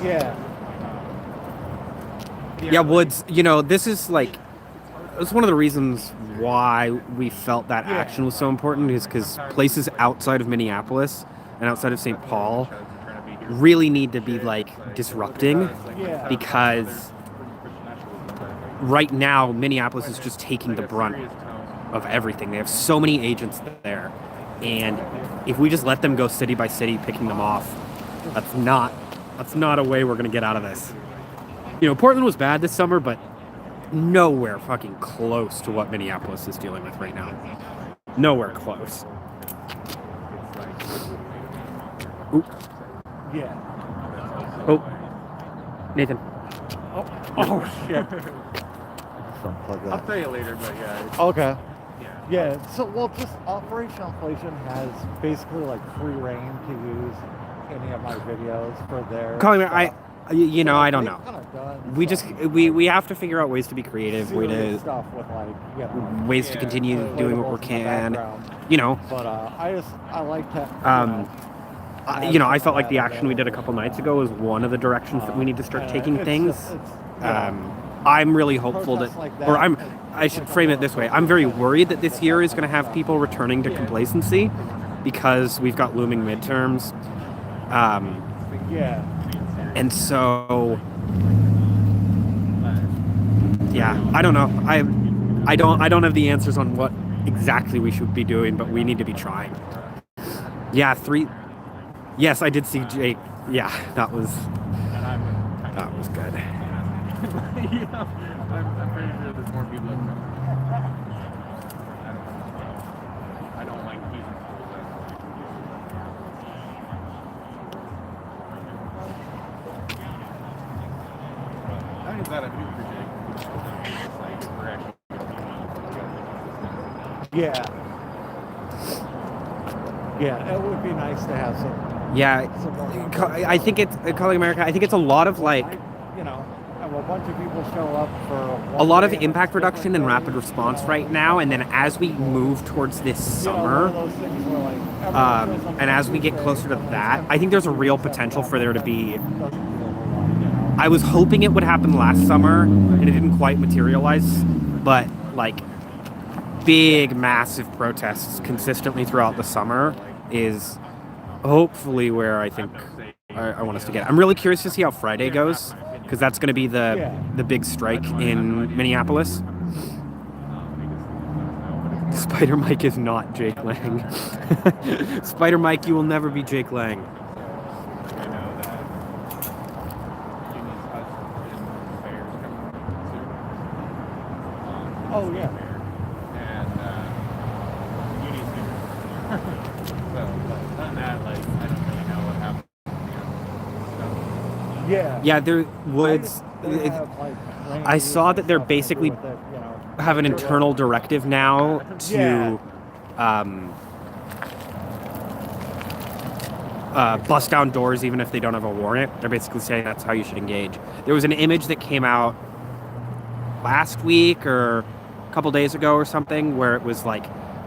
A: Yeah.
H: Yeah, Woods, you know, this is like, it's one of the reasons why we felt that action was so important is because places outside of Minneapolis and outside of St. Paul really need to be like disrupting
A: Yeah.
H: because right now Minneapolis is just taking the brunt of everything. They have so many agents there, and if we just let them go city by city picking them off, that's not a way we're gonna get out of this. You know, Portland was bad this summer, but nowhere fucking close to what Minneapolis is dealing with right now. Nowhere close.
A: Yeah.
H: Oh, Nathan.
A: Oh shit.
C: I'll tell you later, but yeah.
A: Okay.
C: Yeah.
A: Yeah, so, well, just Operation Inflation has basically, like, free reign to use any of my videos for their
H: Calling me,
A: stuff.
H: you know,
A: So,
H: I don't
A: they've
H: know.
A: kinda done
H: We just,
A: some,
H: we have to figure out ways to be creative,
A: serious stuff with, like, you know,
H: ways to continue doing what we
A: inflatables in the
H: can,
A: background.
H: you know.
A: But, I like to,
H: You know, I felt like the action we did a couple nights ago was one of the directions that we need to start taking
A: it's
H: things.
A: just- it's, you know,
H: I'm really hopeful that,
A: protests like that,
H: or
A: it's
H: I should
A: like
H: frame
A: a
H: it this way.
A: lot
H: I'm very
A: of
H: worried that this year is going to have people returning to complacency because we've got looming midterms.
A: Yeah.
H: And so, yeah, I don't know. I don't have the answers on what exactly we should be doing, but we need to be trying. Yeah, Yes, I did see Jake. Yeah, that was good.
C: Yeah, I'm pretty sure there's more people that come. I don't like teasing schools. I'm glad I do for Jake. It's like we're actually
A: Yeah. Yeah, it would be nice to have some.
H: Yeah,
A: Some more
H: I think it's Calling America. I think it's a lot of like
A: you know, have a bunch of people show up for
H: a lot of
A: one day
H: impact
A: and it's
H: reduction and
A: different
H: rapid
A: days,
H: response
A: you know,
H: right now, and then as we move towards this
A: you know, one
H: summer,
A: of those things where, like, everyone shows up
H: and
A: on
H: as we get
A: Tuesday,
H: closer to
A: and then
H: that,
A: it's
H: I think there's a real
A: empty,
H: potential
A: stuff
H: for there to
A: like
H: be.
A: that. Doesn't feel a whole lot, you know.
H: I was hoping it would happen last summer, and it didn't quite materialize, but like big, massive protests consistently throughout the summer is hopefully where I think I want us to get. I'm really curious to see how Friday goes, because that's going to be the big strike in Minneapolis. Spider Mike is not Jake Lang. Spider Mike, you will never be Jake Lang.
C: I know that Uni's husband and Bears coming soon.
A: Oh, yeah.
C: And Uni's here. So, but other than that, like, I don't really know what happened.
A: Yeah.
H: Yeah, there was.
A: They have, like,
H: I saw that they're
A: stuff to do
H: basically
A: with it, you know.
H: have an internal directive now to bust down doors even if they don't have a warrant. They're basically saying that's how you should engage. There was an image that came out last week or a couple days ago or something where it was like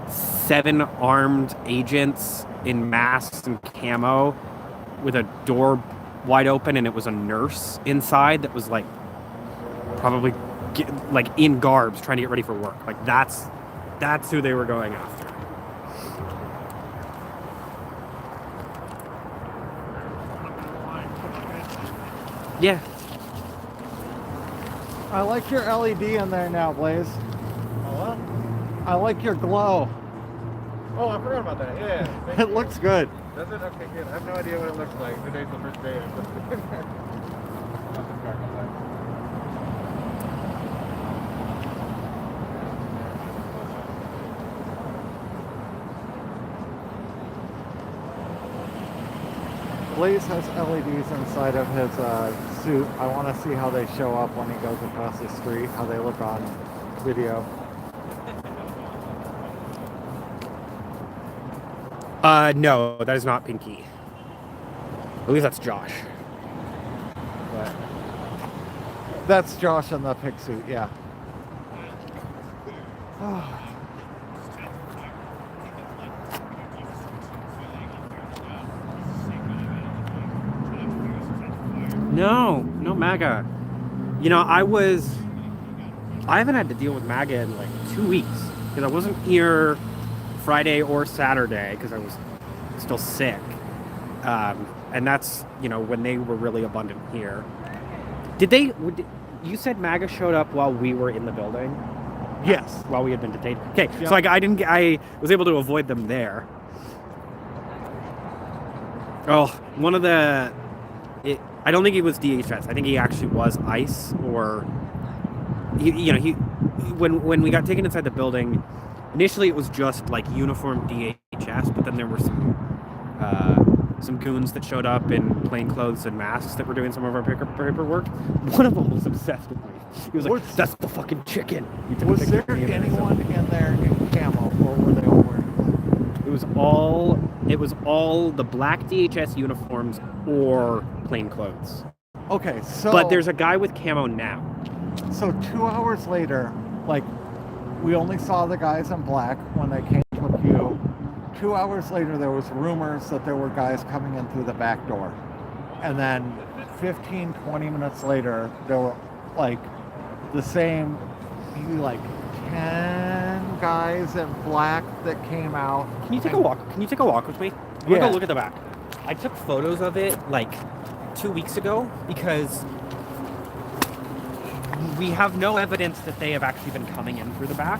H: 7 armed agents in masks and camo with a door wide open, and it was a nurse inside that was like probably like in garbs trying to get ready for work. Like that's who they were going after. Yeah.
A: I like your LED in there now, Blaze.
C: Oh, what?
A: I like your glow.
C: Oh, I forgot about that. Yeah. thank
A: It
C: you.
A: looks good.
C: Does it? Okay, good. I have no idea what it looks like. Today's the first day I put it in there. Nothing back on that.
A: Blaze has LEDs inside of his suit. I want to see how they show up when he goes across the street, how they look on video.
H: No, that is not Pinky. I believe that's Josh.
A: But that's Josh in the pig suit, yeah. No MAGA. You know, I haven't had to deal with MAGA in like 2 weeks because I wasn't here Friday or Saturday because I was still sick. And that's, you know, when they were really abundant here. You said MAGA showed up while we were in the building? Yes.
H: While we had been detained. Okay,
A: Yep.
H: so I was able to avoid them there. Oh, I don't think he was DHS. I think he actually was ICE, or when we got taken inside the building, initially it was just like uniform DHS, but then there were some some goons that showed up in plain clothes and masks that were doing some of our paperwork. One of them was obsessed with me. He was like, "That's the fucking chicken." He took a
A: Was
H: picture
A: there
H: of me and
A: anyone in there in camo, or were they all wearing?
H: It was all the black DHS uniforms or plain clothes.
A: Okay, so
H: But there's a guy with camo now.
A: So 2 hours later, like, we only saw the guys in black when they came to took you. 2 hours later, there was rumors that there were guys coming in through the back door. And then 15, 20 minutes later, there were, like, the same, maybe, like, 10 guys in black that came out.
H: Can you take a walk? Can you take a walk with me? I'm gonna go look at the back. I took photos of it, like, 2 weeks ago because we have no evidence that they have actually been coming in through the back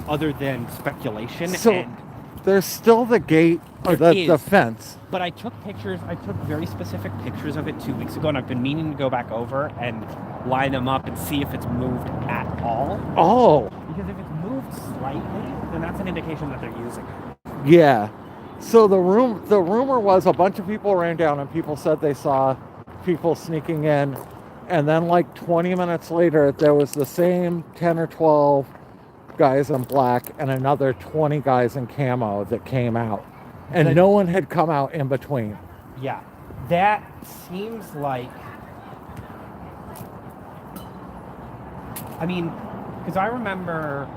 H: other than speculation.
A: So
H: and
A: there's still the gate, or the fence.
H: But I took pictures, I took very specific pictures of it 2 weeks ago, and I've been meaning to go back over and line them up and see if it's moved at all.
A: Oh.
H: Because if it's moved slightly, then that's an indication that they're using it.
A: Yeah. So the rumor was a bunch of people ran down and people said they saw people sneaking in, and then like 20 minutes later there was the same 10 or 12 guys in black and another 20 guys in camo that came out, and no one had come out in between.
H: Yeah, that seems like, I mean, because I remember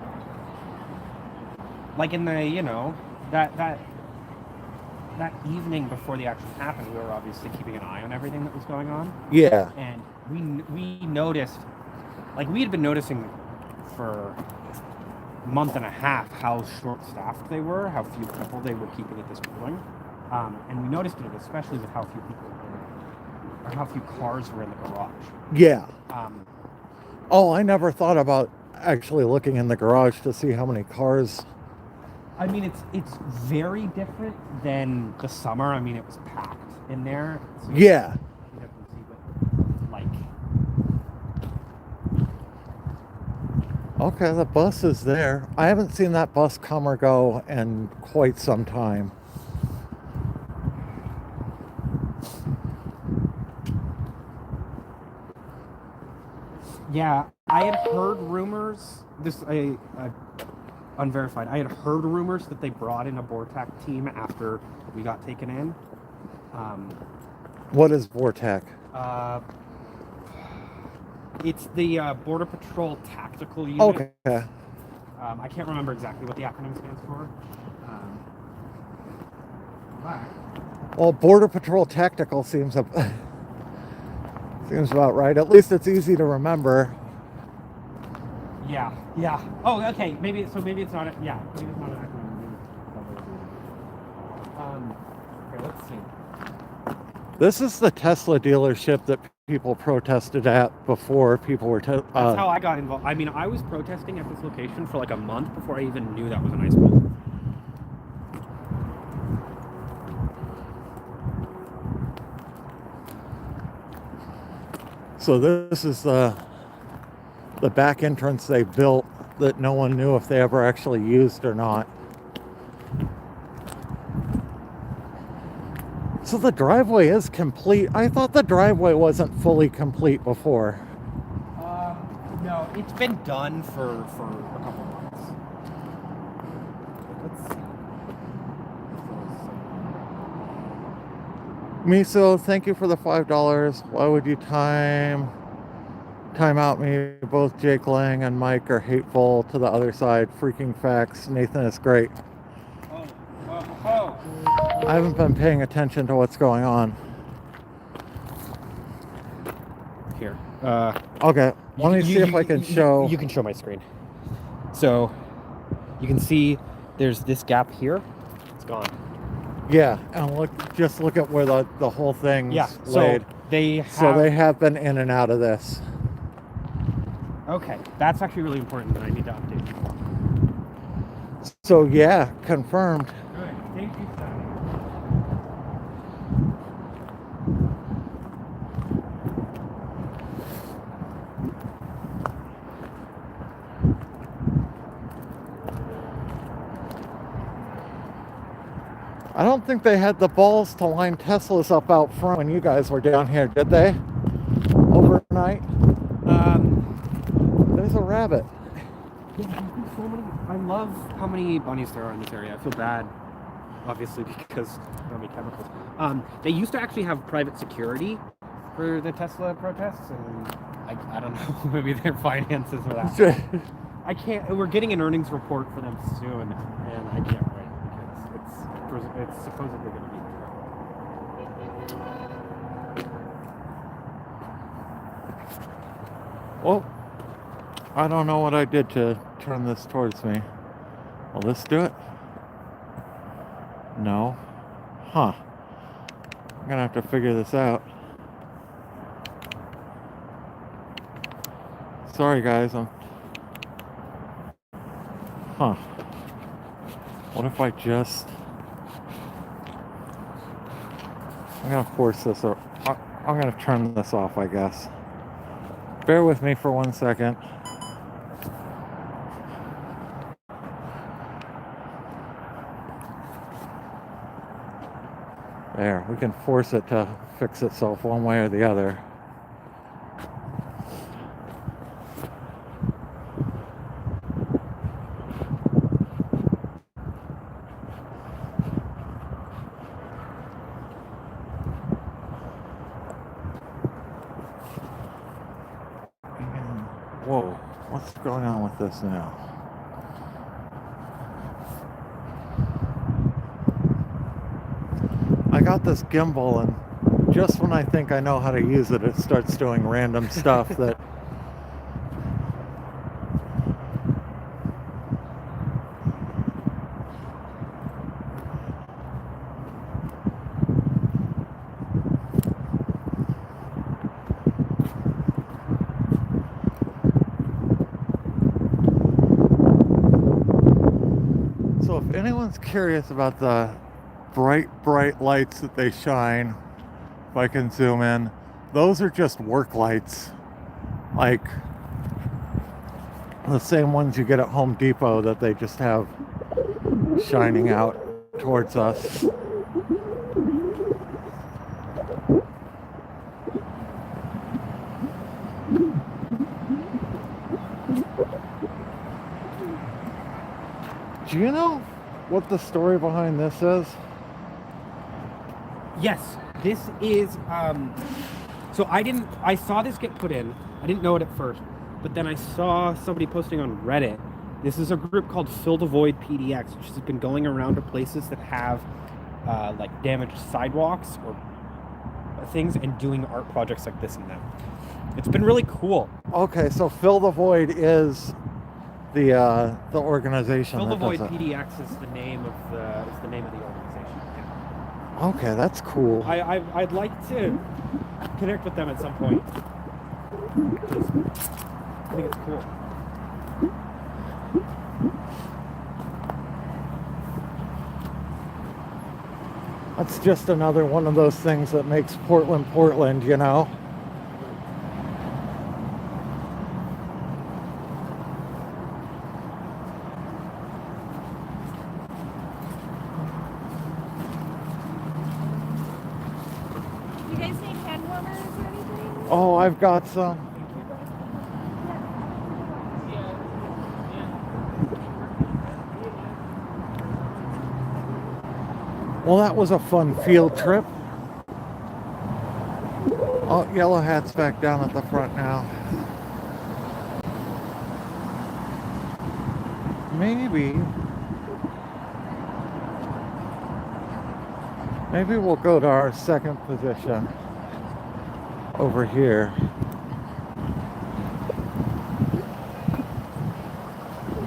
H: like in the, you know, that evening before the action happened, we were obviously keeping an eye on everything that was going on.
A: Yeah.
H: And we noticed, like, we had been noticing for a month and a half how short-staffed they were, how few people they were keeping at this building. And we noticed it especially with how few people were, or how few cars were in the garage.
A: Yeah. Oh, I never thought about actually looking in the garage to see how many cars.
H: I mean, it's very different than the summer. I mean, it was packed in there. So
A: Yeah.
H: you definitely see what, like.
A: Okay, the bus is there. I haven't seen that bus come or go in quite some time.
H: Yeah, I had heard rumors. Unverified. I had heard rumors that they brought in a BORTAC team after we got taken in.
A: What is BORTAC?
H: It's the Border Patrol Tactical Unit.
A: Okay.
H: I can't remember exactly what the acronym stands for.
A: Well, Border Patrol Tactical seems about right. At least it's easy to remember.
H: Yeah. Oh, okay. Maybe it's not. Maybe it's not an acronym. Okay, let's see.
A: This is the Tesla dealership that people protested at before people were.
H: That's how I got involved. I mean, I was protesting at this location for like a month before I even knew that was an ice bowl.
A: So this is the back entrance they built that no one knew if they ever actually used or not. So the driveway is complete. I thought the driveway wasn't fully complete before.
H: No, it's been done for a couple months. Let's see.
A: Miso, thank you for the $5. Why would you time out me? Both Jake Lang and Mike are hateful to the other side. Freaking facts. Nathan is great. I haven't been paying attention to what's going on.
H: Here.
A: Okay. Let me see if I can show.
H: You can show my screen. So, you can see there's this gap here. It's gone.
A: Yeah, and just look at where the whole thing's laid.
H: So they
A: have been in and out of this.
H: Okay, that's actually really important that I need to update you.
A: So yeah, confirmed.
H: Good. Thank you, sir.
A: I don't think they had the balls to line Teslas up out front when you guys were down here, did they? Overnight? There's a rabbit.
H: Yeah, there's been so many. I love how many bunnies there are in this area. I feel bad, obviously, because so many chemicals. They used to actually have private security for the Tesla protests, and I don't know, maybe their finances are that. I can't. We're getting an earnings report for them soon, and I can't wait because it's supposedly going to be
A: Well, I don't know what I did to turn this towards me. Will this do it? No. Huh. I'm gonna have to figure this out. Sorry guys, Huh. What if I just... I'm gonna force this, or I'm gonna turn this off, I guess. Bear with me for 1 second. There, we can force it to fix itself one way or the other. Whoa, what's going on with this now? I got this gimbal, and just when I think I know how to use it, it starts doing random stuff that... So if anyone's curious about the bright lights that they shine, if I can zoom in, those are just work lights, like the same ones you get at Home Depot that they just have shining out towards us. Do you know what the story behind this is?
H: Yes, this is, so I saw this get put in. I didn't know it at first, but then I saw somebody posting on Reddit. This is a group called Fill the Void PDX, which has been going around to places that have, like, damaged sidewalks or things and doing art projects like this in them. It's been really cool.
A: Okay, so Fill the Void is the organization.
H: Fill the
A: that
H: Void
A: does it.
H: PDX is the name of the organization. Yeah.
A: Okay, that's cool.
H: I'd like to connect with them at some point. I think it's cool.
A: That's just another one of those things that makes Portland, Portland, you know?
E: You guys need hand warmers or anything?
A: Oh, I've got some. Well, that was a fun field trip. Oh, Yellow Hat's back down at the front now. Maybe we'll go to our second position over here.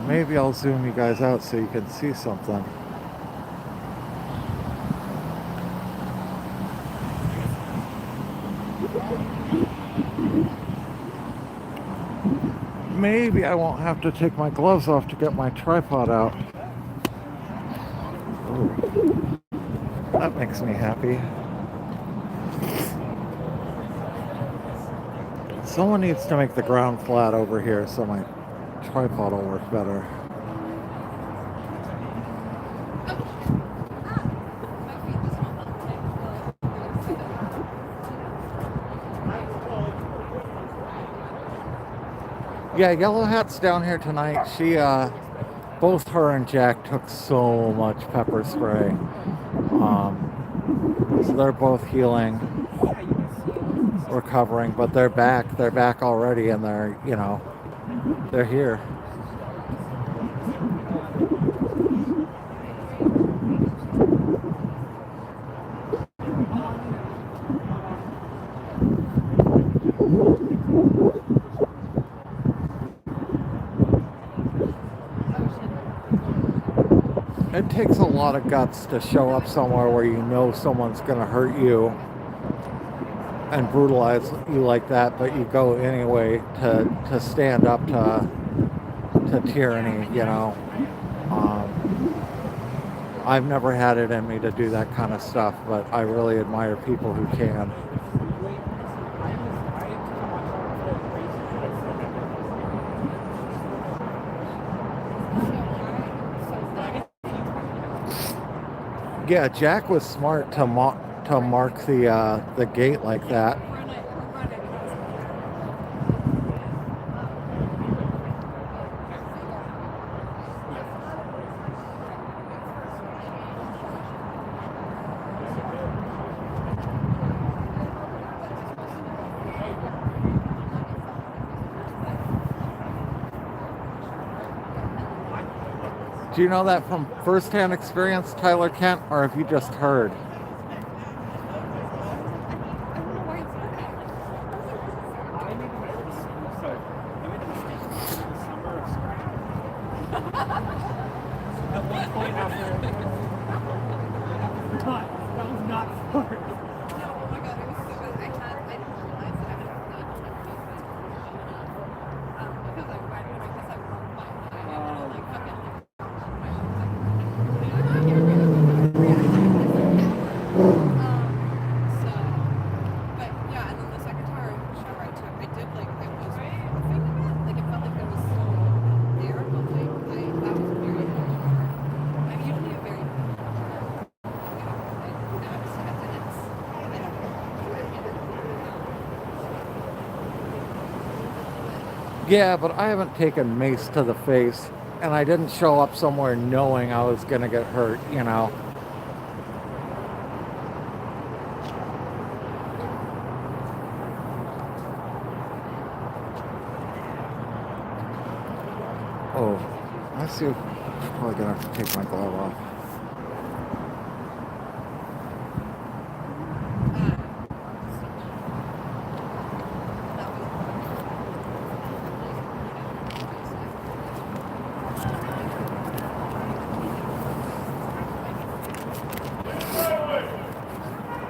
A: Maybe I'll zoom you guys out so you can see something. Maybe I won't have to take my gloves off to get my tripod out. Ooh, that makes me happy. Someone needs to make the ground flat over here so my tripod will work better. Yeah, Yellow Hat's down here tonight. She, both her and Jack took so much pepper spray. So they're both healing, recovering, but they're back. They're back already, and they're, you know, they're here. It takes a lot of guts to show up somewhere where you know someone's going to hurt you and brutalize you like that, but you go anyway to stand up to tyranny, you know. I've never had it in me to do that kind of stuff, but I really admire people who can. Yeah, Jack was smart to mark the gate like that. Do you know that from firsthand experience, Tyler Kent, or have you just heard? Yeah, but I haven't taken mace to the face, and I didn't show up somewhere knowing I was gonna get hurt, you know. Oh, I see. I'm probably gonna have to take my glove off.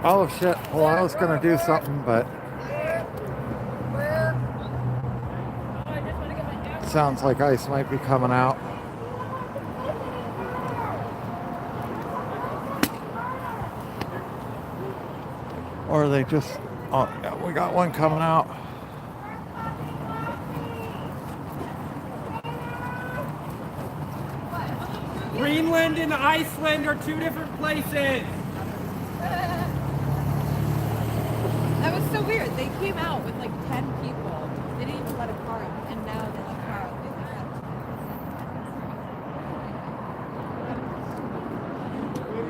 A: Oh shit, well I was gonna do something, but sounds like ice might be coming out. Or they just, oh yeah, we got one coming out.
H: Greenland and Iceland are two different places.
E: That was so weird. They came out with like 10 people. They didn't even let a car out, and now they let a car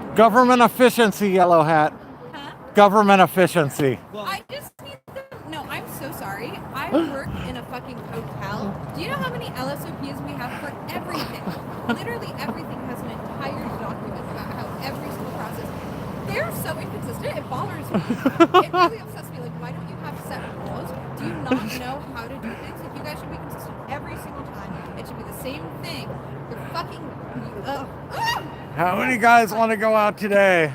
E: out.
A: Government efficiency, Yellow Hat.
E: Huh?
A: Government efficiency.
E: I just need them. No, I'm so sorry. I work in a fucking hotel. Do you know how many LSOPs we have for everything? Literally everything has an entire document about how every single process. They're so inconsistent. It bothers me. It really upsets me. Like, why don't you have set rules? Do you not know how to do things? Like, you guys should be consistent every single time. It should be the same thing. You're fucking.
A: How many guys want to go out today?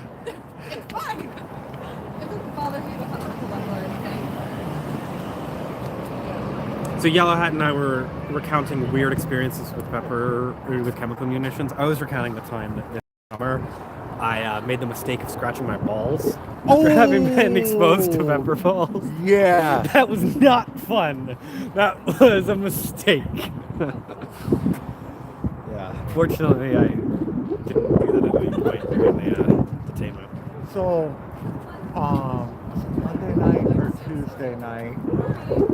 E: It's fine. It doesn't bother me to have to pull up or anything.
H: So Yellow Hat and I were recounting weird experiences with pepper, or with chemical munitions. I was recounting the time that this summer I made the mistake of scratching my balls after having been exposed to pepper balls.
A: Yeah.
H: That was not fun. That was a mistake. Yeah. Fortunately, I didn't do that at any point during the detainment.
A: So, Monday night or Tuesday night,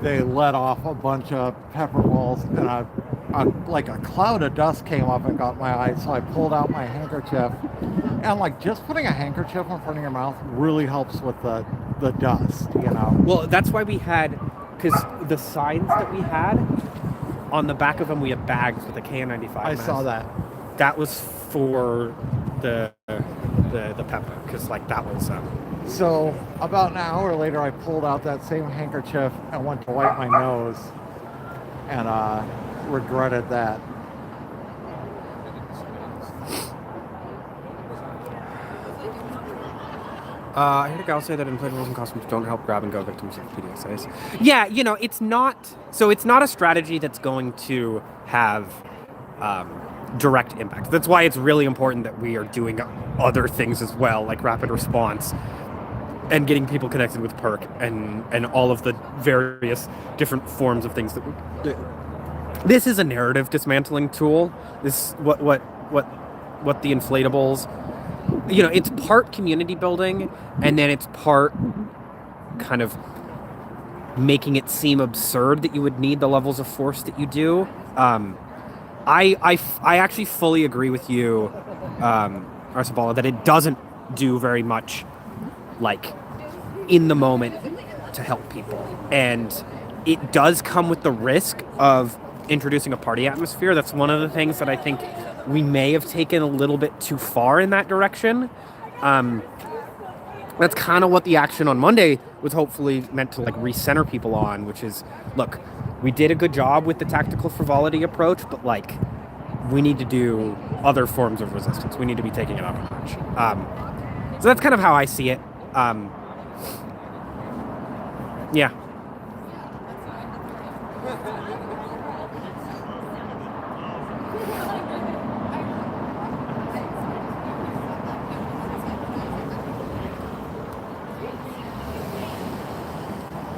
A: they let off a bunch of pepper balls, and like a cloud of dust came up and got my eyes, so I pulled out my handkerchief. And like just putting a handkerchief in front of your mouth really helps with the dust, you know?
H: Well, that's why we had, because the signs that we had, on the back of them we had bags with a KN95
A: I
H: mask.
A: saw that.
H: That was for the pepper, because like that was...
A: So about an hour later, I pulled out that same handkerchief and went to wipe my nose, and regretted that.
H: I heard a gal say that inflatables and costumes don't help grab-and-go victims of PDSAs. Yeah, you know, it's not a strategy that's going to have direct impact. That's why it's really important that we are doing other things as well, like rapid response and getting people connected with PERC and all of the various different forms of things that this is a narrative dismantling tool. This what the inflatables, you know, it's part community building, and then it's part kind of making it seem absurd that you would need the levels of force that you do. I actually fully agree with you, Arsabala, that it doesn't do very much, like, in the moment to help people. And it does come with the risk of introducing a party atmosphere. That's one of the things that I think we may have taken a little bit too far in that direction. That's kind of what the action on Monday was hopefully meant to, like, recenter people on, which is, look, we did a good job with the tactical frivolity approach, but, like, we need to do other forms of resistance. We need to be taking it up a notch. So that's kind of how I see it. Yeah.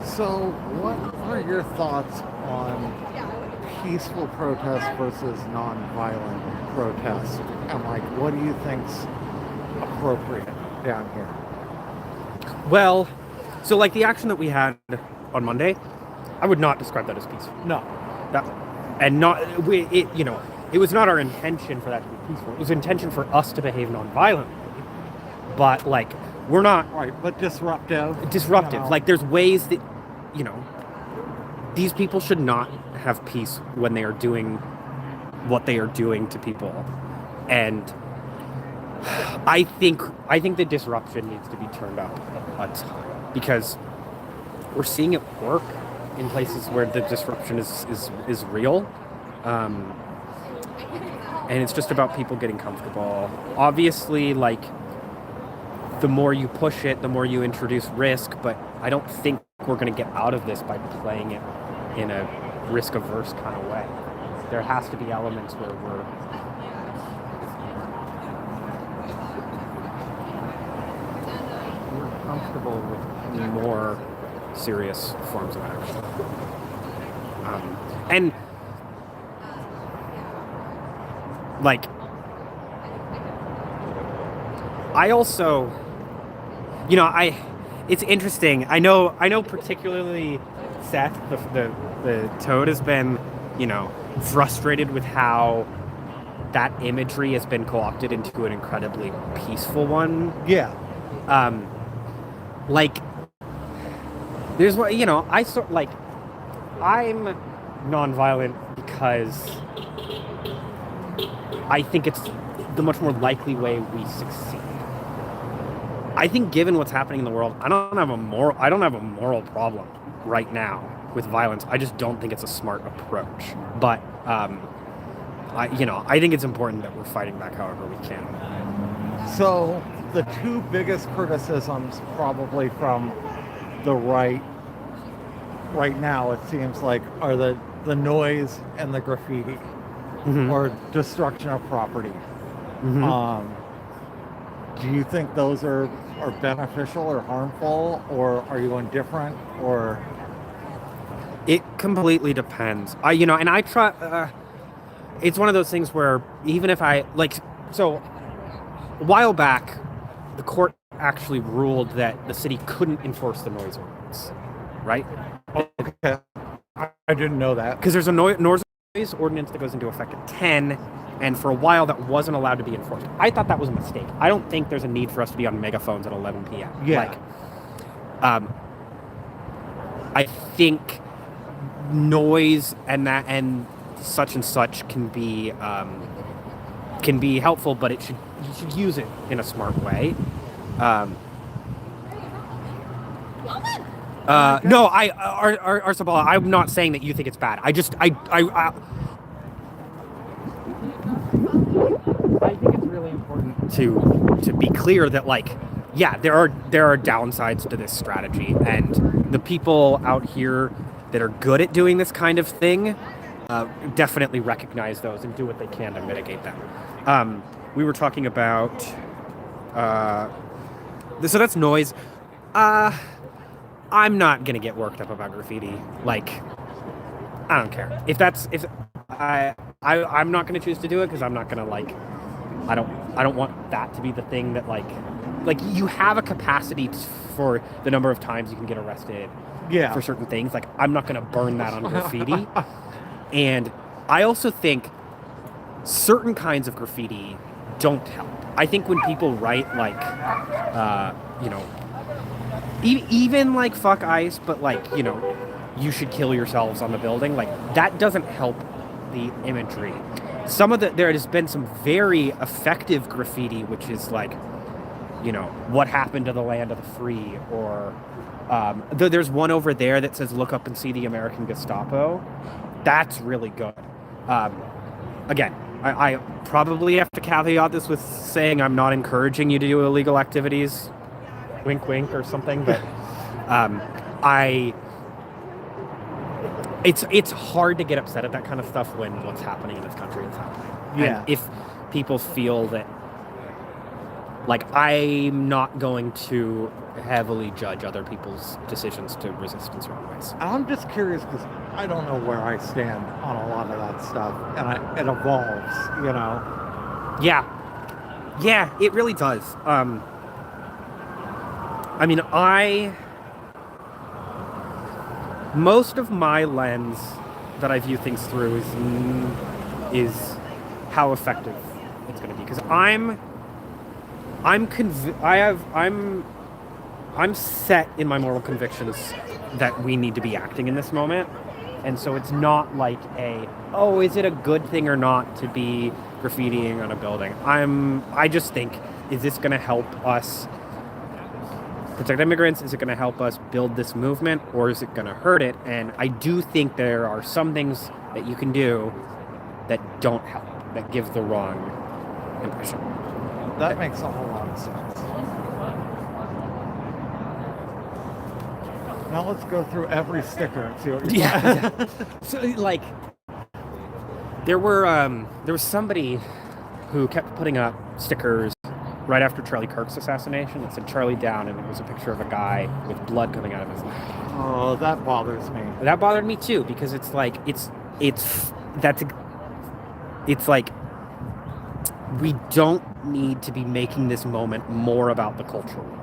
A: So what are your thoughts on peaceful protest versus non-violent protest? And like, what do you think's appropriate down here?
H: Well, so like the action that we had on Monday, I would not describe that as peaceful.
A: No.
H: It was not our intention for that to be peaceful. It was intention for us to behave non-violently. But like, we're not...
A: Right, but disruptive.
H: Disruptive.
A: You know.
H: Like, there's ways that, you know, these people should not have peace when they are doing what they are doing to people. And I think the disruption needs to be turned up a ton, because we're seeing it work in places where the disruption is real. And it's just about people getting comfortable. Obviously, like, the more you push it, the more you introduce risk, but I don't think we're going to get out of this by playing it in a risk-averse kind of way. There has to be elements where we're comfortable with more serious forms of action. And like, I also, you know, it's interesting. I know particularly Seth, the Toad, has been, you know, frustrated with how that imagery has been co-opted into an incredibly peaceful one.
A: Yeah.
H: Like, there's what, you know, I'm nonviolent because I think it's the much more likely way we succeed. I think given what's happening in the world, I don't have a moral problem right now with violence. I just don't think it's a smart approach. But I think it's important that we're fighting back however we can.
A: So the two biggest criticisms probably from the right now, it seems like, are the noise and the graffiti,
H: Mm-hmm.
A: or destruction of property.
H: Mm-hmm.
A: Do you think those are beneficial or harmful, or are you indifferent, or?
H: It completely depends. I try. It's one of those things where even if a while back, the court actually ruled that the city couldn't enforce the noise ordinance. right?
A: Okay. I didn't know that.
H: Because there's a noise ordinance that goes into effect at 10, and for a while that wasn't allowed to be enforced. I thought that was a mistake. I don't think there's a need for us to be on megaphones at 11 p.m.
A: Yeah.
H: I think noise and such can be helpful, but you should use it in a smart way. No, Arsabala, I'm not saying that you think it's bad. I think it's really important to be clear that, like, yeah, there are downsides to this strategy, and the people out here that are good at doing this kind of thing definitely recognize those and do what they can to mitigate them. We were talking about so that's noise. I'm not gonna get worked up about graffiti. Like, I don't care I'm not gonna choose to do it because I'm not gonna, like, I don't want that to be the thing that like you have a capacity for the number of times you can get arrested for certain things. Like, I'm not gonna burn that on graffiti. And I also think certain kinds of graffiti don't help. I think when people write, like, even like fuck ICE, but, like, you should kill yourselves on the building, like, that doesn't help the imagery. There has been some very effective graffiti, which is like, what happened to the land of the free, or there's one over there that says look up and see the American Gestapo. That's really good. Again, I probably have to caveat this with saying I'm not encouraging you to do illegal activities, wink wink or something, but it's hard to get upset at that kind of stuff when what's happening in this country is happening.
A: Yeah.
H: And if people feel that, like, I'm not going to heavily judge other people's decisions to resist in certain ways.
A: I'm just curious because I don't know where I stand on a lot of that stuff, and it evolves,
H: Yeah, it really does. I mean, most of my lens that I view things through is how effective it's going to be, because I'm set in my moral convictions that we need to be acting in this moment, and so it's not like is it a good thing or not to be graffitiing on a building? I just think, is this going to help us protect immigrants? Is it going to help us build this movement, or is it going to hurt it? And I do think there are some things that you can do that don't help, that give the wrong impression.
A: That makes a whole lot of sense. Now let's go through every sticker and see what you're
H: So, like, there was somebody who kept putting up stickers right after Charlie Kirk's assassination. It said Charlie down, and it was a picture of a guy with blood coming out of his neck.
A: Oh, that bothers me.
H: That bothered me too, because it's like like, we don't need to be making this moment more about the culture war.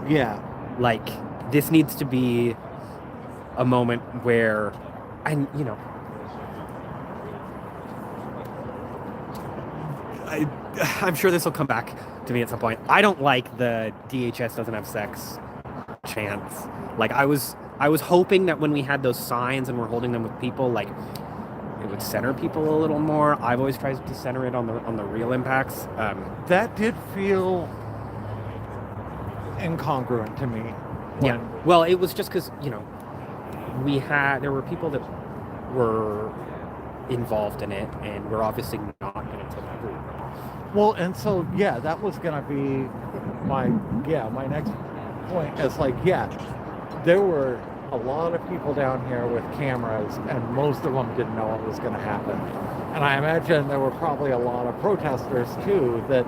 A: Yeah.
H: Like, this needs to be a moment where, I'm sure this will come back to me at some point. I don't like the DHS doesn't have sex chants. Like, I was hoping that when we had those signs and we're holding them with people, like, it would center people a little more. I've always tried to center it on the real impacts.
A: That did feel incongruent to me.
H: Yeah. Well, it was just because, there were people that were involved in it, and we're obviously not going to tip everyone.
A: Well, and so, yeah, that was going to be my next point. Is like, there were a lot of people down here with cameras, and most of them didn't know what was going to happen. And I imagine there were probably a lot of protesters, too, that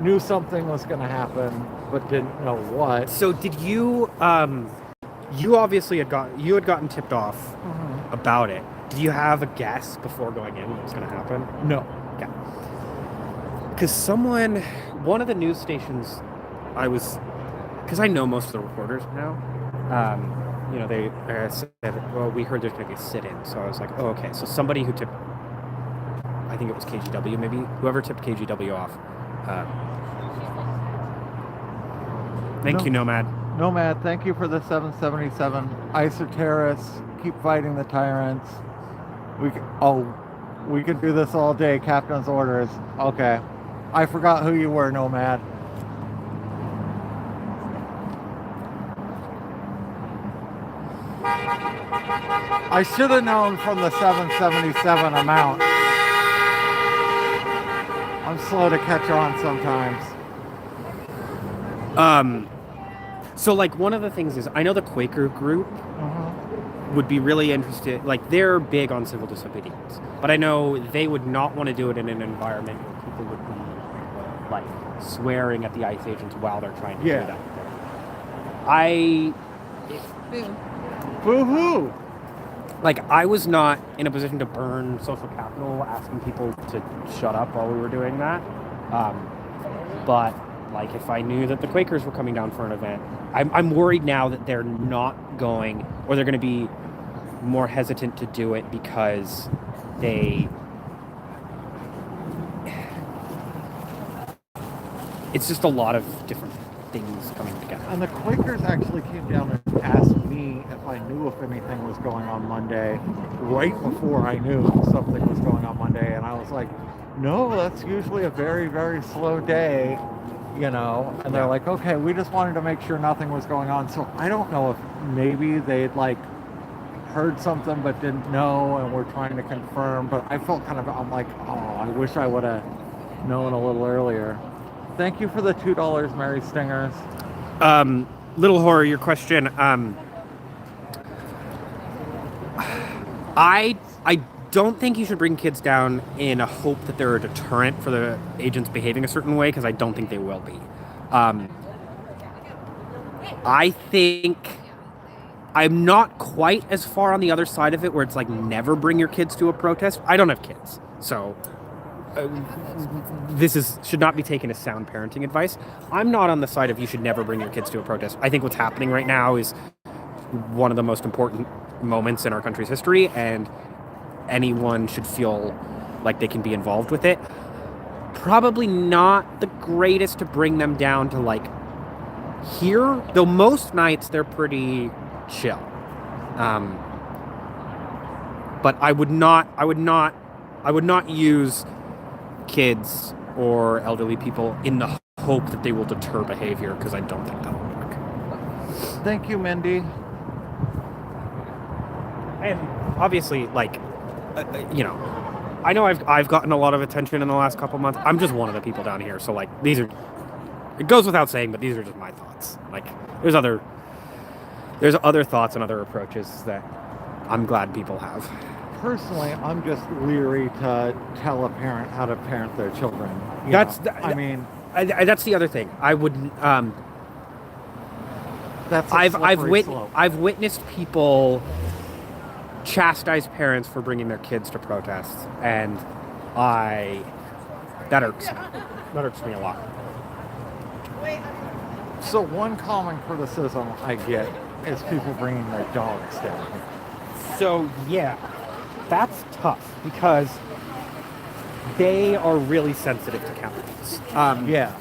A: knew something was going to happen, but didn't know what.
H: So did you, you obviously had gotten tipped off about it. Did you have a guess before going in what was going to happen?
A: No.
H: Okay. Because one of the news stations because I know most of the reporters now, you know, they said, well, we heard there's going to be a sit-in. So I was like, oh, okay. So somebody who tipped, I think it was KGW maybe, whoever tipped KGW off. Thank you, Nomad.
A: Nomad, thank you for the 777. ICE or terrorists, keep fighting the tyrants. We could do this all day. Captain's orders. Okay. I forgot who you were, Nomad. I should have known from the 777 amount. I'm slow to catch on sometimes.
H: So like one of the things is I know the Quaker group would be really interested, like they're big on civil disobedience, but I know they would not want to do it in an environment where people would be like swearing at the ICE agents while they're trying to do that.
A: Boo-hoo!
H: Like I was not in a position to burn social capital asking people to shut up while we were doing that. But like if I knew that the Quakers were coming down for an event, I'm worried now that they're not going, or they're going to be more hesitant to do it because it's just a lot of different things coming together.
A: And the Quakers actually came down and asked me if I knew if anything was going on Monday, right before I knew something was going on Monday. And I was like, no, that's usually a very, very slow day, you know. And they're like, okay, we just wanted to make sure nothing was going on. So I don't know if maybe they'd like heard something but didn't know and were trying to confirm. But I felt kind of, I'm like, oh, I wish I would have known a little earlier. Thank you for the $2, Mary Stingers.
H: Little Horror, your question. I don't think you should bring kids down in a hope that they're a deterrent for the agents behaving a certain way, because I don't think they will be. I think I'm not quite as far on the other side of it where it's like never bring your kids to a protest. I don't have kids, so this should not be taken as sound parenting advice. I'm not on the side of you should never bring your kids to a protest. I think what's happening right now is one of the most important moments in our country's history, and anyone should feel like they can be involved with it. Probably not the greatest to bring them down to like here, though most nights they're pretty chill. But I would not use kids or elderly people in the hope that they will deter behavior, because I don't think that'll work.
A: Thank you, Mindy.
H: And obviously, like, you know, I know I've gotten a lot of attention in the last couple months. I'm just one of the people down here, so like it goes without saying, but these are just my thoughts. Like there's other thoughts and other approaches that I'm glad people have.
A: Personally, I'm just leery to tell a parent how to parent their children.
H: That's the other thing. I wouldn't.
A: That's
H: I've witnessed people chastise parents for bringing their kids to protests, and that irks me. That irks me a lot.
A: So one common criticism I get is people bringing their dogs down.
H: So yeah, that's tough because they are really sensitive to chemicals.
A: Yeah.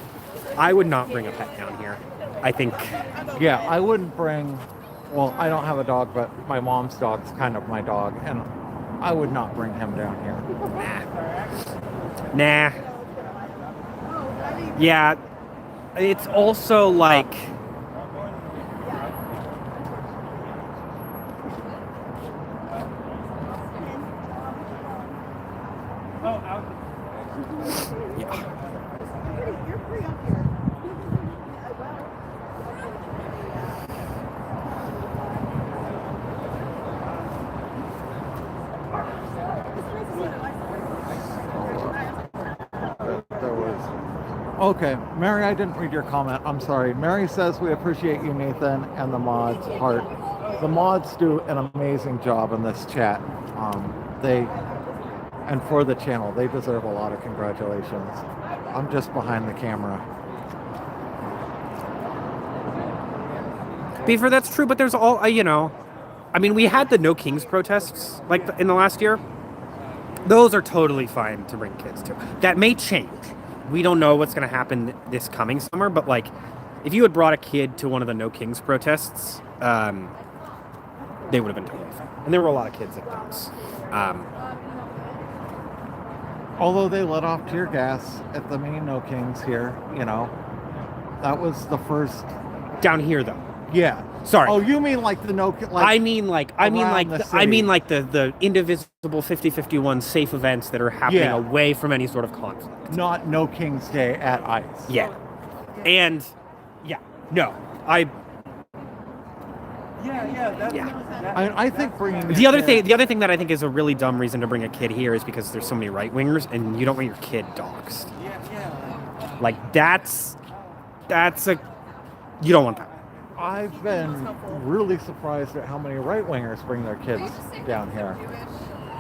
H: I would not bring a pet down here. I think.
A: Yeah, I wouldn't bring. Well, I don't have a dog, but my mom's dog's kind of my dog, and I would not bring him down here.
H: Nah. Yeah, it's also like.
A: Okay, Mary, I didn't read your comment. I'm sorry. Mary says, we appreciate you, Nathan, and the mods. Heart. The mods do an amazing job in this chat. And for the channel, they deserve a lot of congratulations. I'm just behind the camera.
H: Beaver, that's true, but there's all, you know, I mean, we had the No Kings protests in the last year. Those are totally fine to bring kids to. That may change. We don't know what's going to happen this coming summer, but like, if you had brought a kid to one of the No Kings protests, they would have been totally fine. And there were a lot of kids at those.
A: Although they let off tear gas at the main No Kings here, you know, that was the first.
H: Down here, though.
A: Yeah.
H: Sorry.
A: Oh, you mean like the no? Like
H: I mean like the indivisible 50-51 safe events that are happening away from any sort of conflict.
A: Not No King's Day at ICE.
H: Yeah. And no, I.
A: I think bringing
H: the other thing that I think is a really dumb reason to bring a kid here is because there's so many right wingers and you don't want your kid doxxed. Like that's you don't want that.
A: I've been really surprised at how many right-wingers bring their kids down here.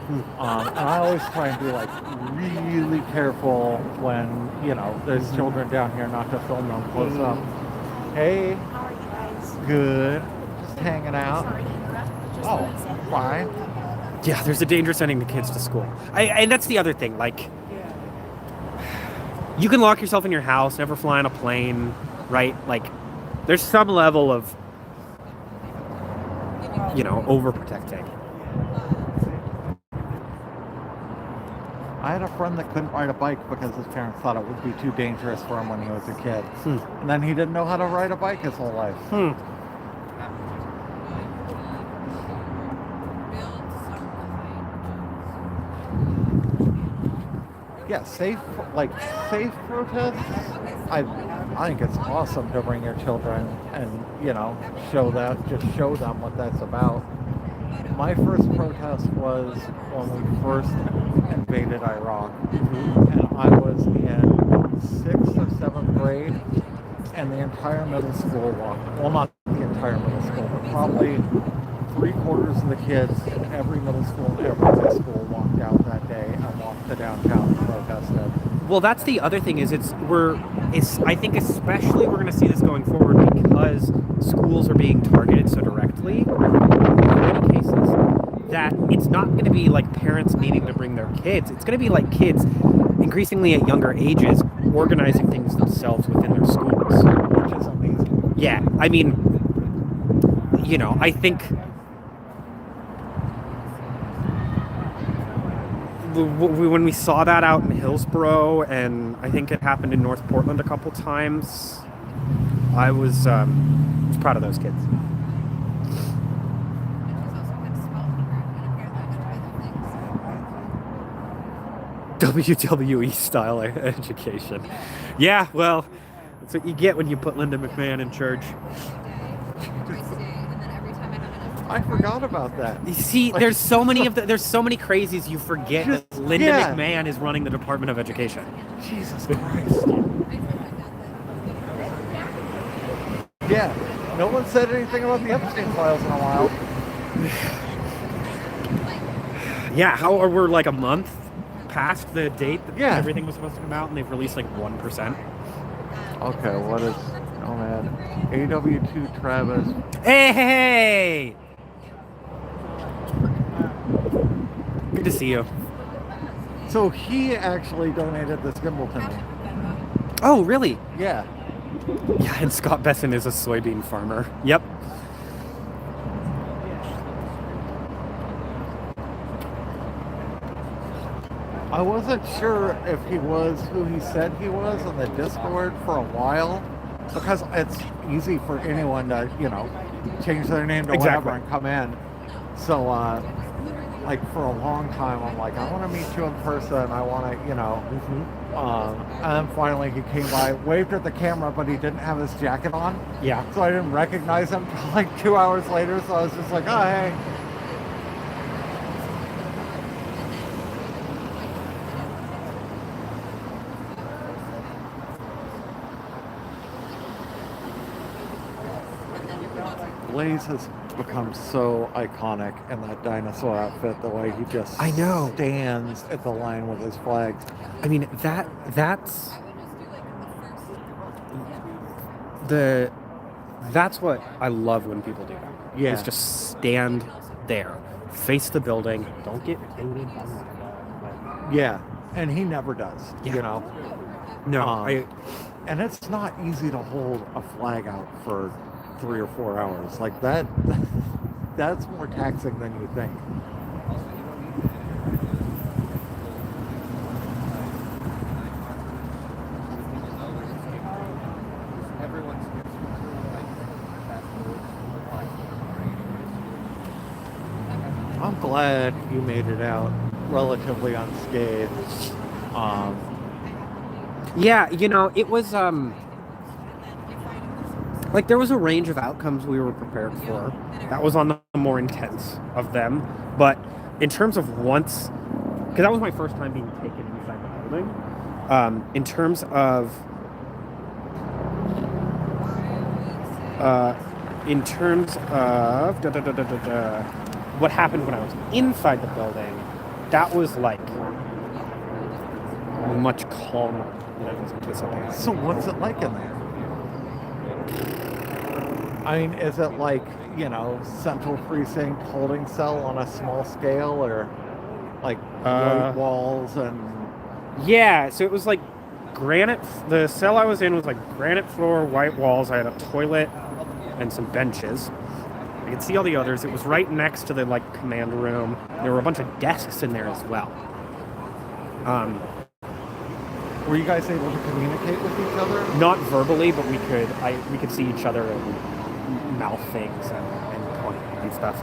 A: And I always try and be like really careful when, you know, there's children down here not to film them close up. Hey,
I: How are you guys?
A: good, just hanging out. Oh, fine.
H: Yeah, there's a danger sending the kids to school. And that's the other thing, like, you can lock yourself in your house, never fly on a plane, right? Like, there's some level of, you know, overprotecting.
A: I had a friend that couldn't ride a bike because his parents thought it would be too dangerous for him when he was a kid. And then he didn't know how to ride a bike his whole life. Yeah, safe protests. I think it's awesome to bring your children and, you know, show them what that's about. My first protest was when we first invaded Iraq, and I was in 6th or 7th grade, and the entire middle school walked. Well, not the entire middle school, but probably 3/4 of the kids in every middle school and every high school walked out that day and walked to downtown and protested.
H: Well, that's the other thing is I think especially we're going to see this going forward because schools are being targeted so directly in many cases that it's not going to be like parents needing to bring their kids. It's going to be like kids increasingly at younger ages organizing things themselves within their schools.
A: Which is amazing.
H: Yeah, I mean, you know, I think when we saw that out in Hillsborough, and I think it happened in North Portland a couple times, I was proud of those kids. WWE style education. Yeah, well, that's what you get when you put Linda McMahon in charge.
A: I forgot about that.
H: You see, there's so many crazies you forget that Linda McMahon is running the Department of Education.
A: Jesus Christ. Yeah, no one said anything about the Epstein files in a while.
H: Yeah, we're like a month past the date that everything was supposed to come out, and they've released like 1%.
A: Okay, what is... Oh, man. AW2 Travis.
H: Hey! Good to see you.
A: So he actually donated this gimbal to me.
H: Oh, really?
A: Yeah.
H: Yeah, and Scott Besson is a soybean farmer. Yep.
A: I wasn't sure if he was who he said he was on the Discord for a while, because it's easy for anyone to, you know, change their name to whatever and come in. So, like, for a long time, I'm like, I want to meet you in person. I want to, you know. And then finally he came by, waved at the camera, but he didn't have his jacket on.
H: Yeah.
A: So I didn't recognize him until like 2 hours later. So I was just like, oh, hey. Blaze has become so iconic in that dinosaur outfit, the way he just stands at the line with his flags.
H: I mean, that's what I love when people do that.
A: Yeah.
H: Is just stand there, face the building, don't get painted by my dad.
A: Yeah, and he never does.
H: Yeah.
A: You know.
H: No,
A: And it's not easy to hold a flag out for 3 or 4 hours like that. That's more taxing than you think. I'm glad you made it out relatively unscathed.
H: Yeah, you know, it was like there was a range of outcomes we were prepared for. That was on the more intense of them. But in terms of once, because that was my first time being taken inside the building, in terms of what happened when I was inside the building, that was like much calmer than I was anticipating.
A: So what's it like in there? I mean, is it like, you know, central precinct holding cell on a small scale, or like white walls and...
H: Yeah, so it was like granite. The cell I was in was like granite floor, white walls. I had a toilet and some benches. I could see all the others. It was right next to the like command room. There were a bunch of desks in there as well.
A: Were you guys able to communicate with each other?
H: Not verbally, but we could see each other and mouth things and point and stuff.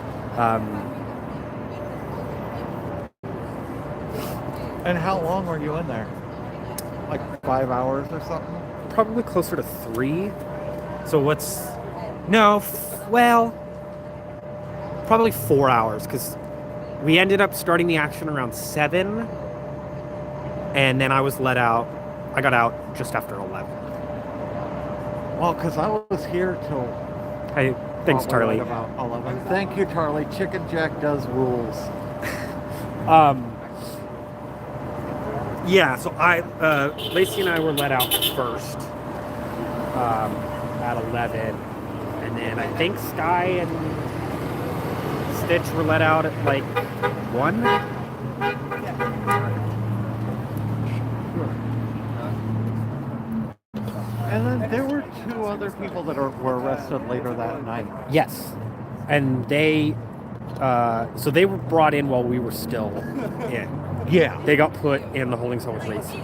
A: And how long were you in there? Like 5 hours or something?
H: Probably closer to 3. So probably 4 hours, because we ended up starting the action around 7, and then I was let out. I got out just after 11.
A: Well, because I was here till...
H: Hey, thanks,
A: probably
H: Charlie.
A: About 11. Thank you, Charlie. Chicken Jack does rules.
H: Yeah, so Lacey and I were let out first at 11, and then I think Sky and Stitch were let out at like 1.
A: And then there were 2 other people that were arrested later that night.
H: Yes, and they were brought in while we were still in.
A: Yeah.
H: They got put in the holding cell with Lacey.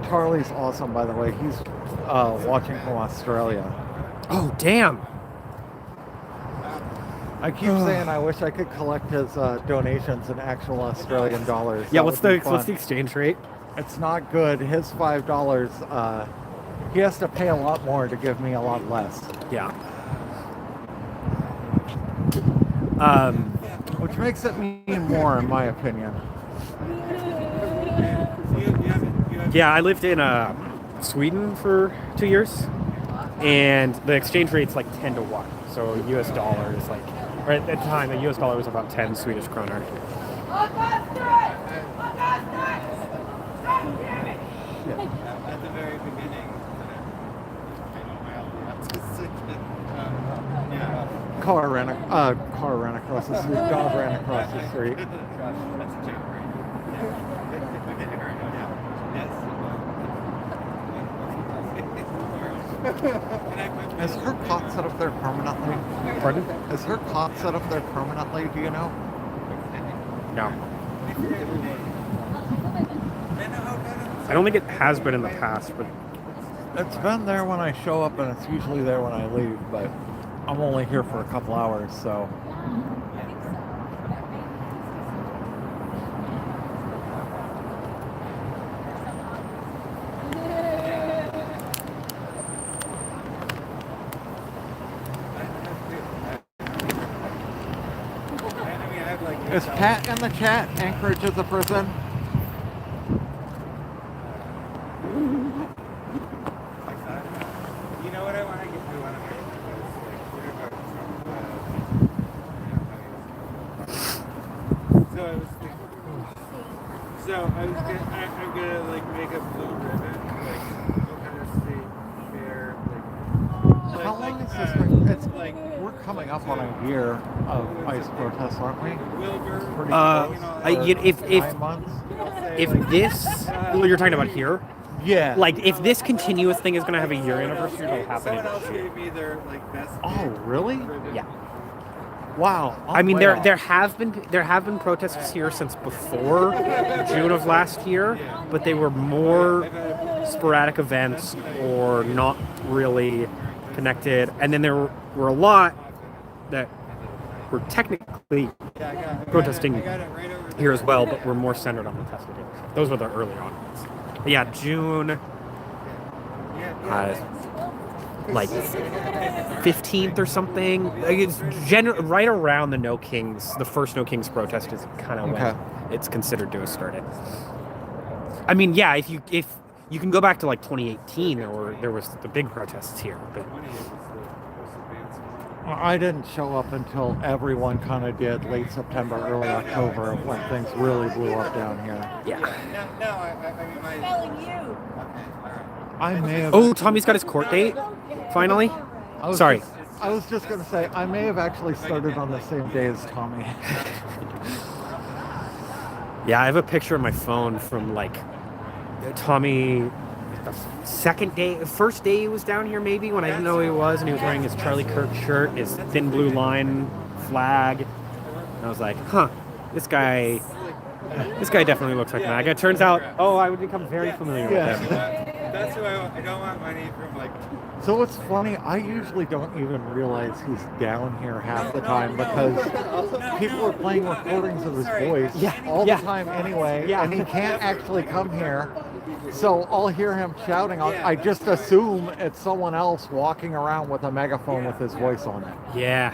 A: Charlie's awesome, by the way. He's watching from Australia.
H: Oh, damn.
A: I keep saying I wish I could collect his donations in actual Australian dollars.
H: Yeah,
A: That
H: what's
A: would be
H: the
A: fun.
H: exchange rate?
A: It's not good. His $5, he has to pay a lot more to give me a lot less.
H: Yeah.
A: Which makes it mean more, in my opinion.
H: Yeah, I lived in Sweden for 2 years, and the exchange rate's like 10 to 1. So US dollar is like, or at the time, the US dollar was about 10 Swedish kroner.
C: At the very beginning,
A: Car ran across the street. Dog ran across the street. Is her cot set up there permanently?
H: Pardon?
A: Is her cot set up there permanently? Do you know?
H: No. I don't think it has been in the past, but
A: It's been there when I show up, and it's usually there when I leave, but I'm only here for a couple hours, so. Is Pat in the chat? Anchorage is a prison?
C: You know what I want to get to? I'm gonna like make a blue ribbon, like kind of state fair, like.
A: How long is this
C: like,
A: thing? It's
C: like
A: we're coming up on a year of ICE protests, aren't we? It's pretty close.
H: if
A: 9 months.
H: if this you're talking about here,
A: Yeah.
H: like if this continuous thing is going to have a year anniversary, it'll happen in June.
A: Oh, really?
H: Yeah.
A: Wow.
H: I mean, there have been protests here since before June of last year, but they were more sporadic events or not really connected. And then there were a lot that were technically protesting here as well, but were more centered on the Tesla dealership. Those were the early on ones. But yeah, June, like 15th or something. Like it's right around the first No Kings protest is kind of when it's considered to have started. I mean, yeah, if you can go back to like 2018, there was the big protests here, but
A: I didn't show up until everyone kind of did late September, early October, when things really blew up down here.
H: yeah.
A: I may have.
H: Oh, Tommy's got his court date finally. Sorry.
A: I was just going to say, I may have actually started on the same day as Tommy.
H: Yeah, I have a picture on my phone from like Tommy, the first day he was down here maybe, when I didn't know who he was, and he was wearing his Charlie Kirk shirt, his thin blue line flag. And I was like, huh, this guy definitely looks like MAGA. It turns out, I would become very familiar with him.
C: That's who I don't want money from, like.
A: So it's funny, I usually don't even realize he's down here half the time because people are playing recordings of his voice all the time anyway, and he can't actually come here. So I'll hear him shouting. I just assume it's someone else walking around with a megaphone with his voice on it.
H: Yeah.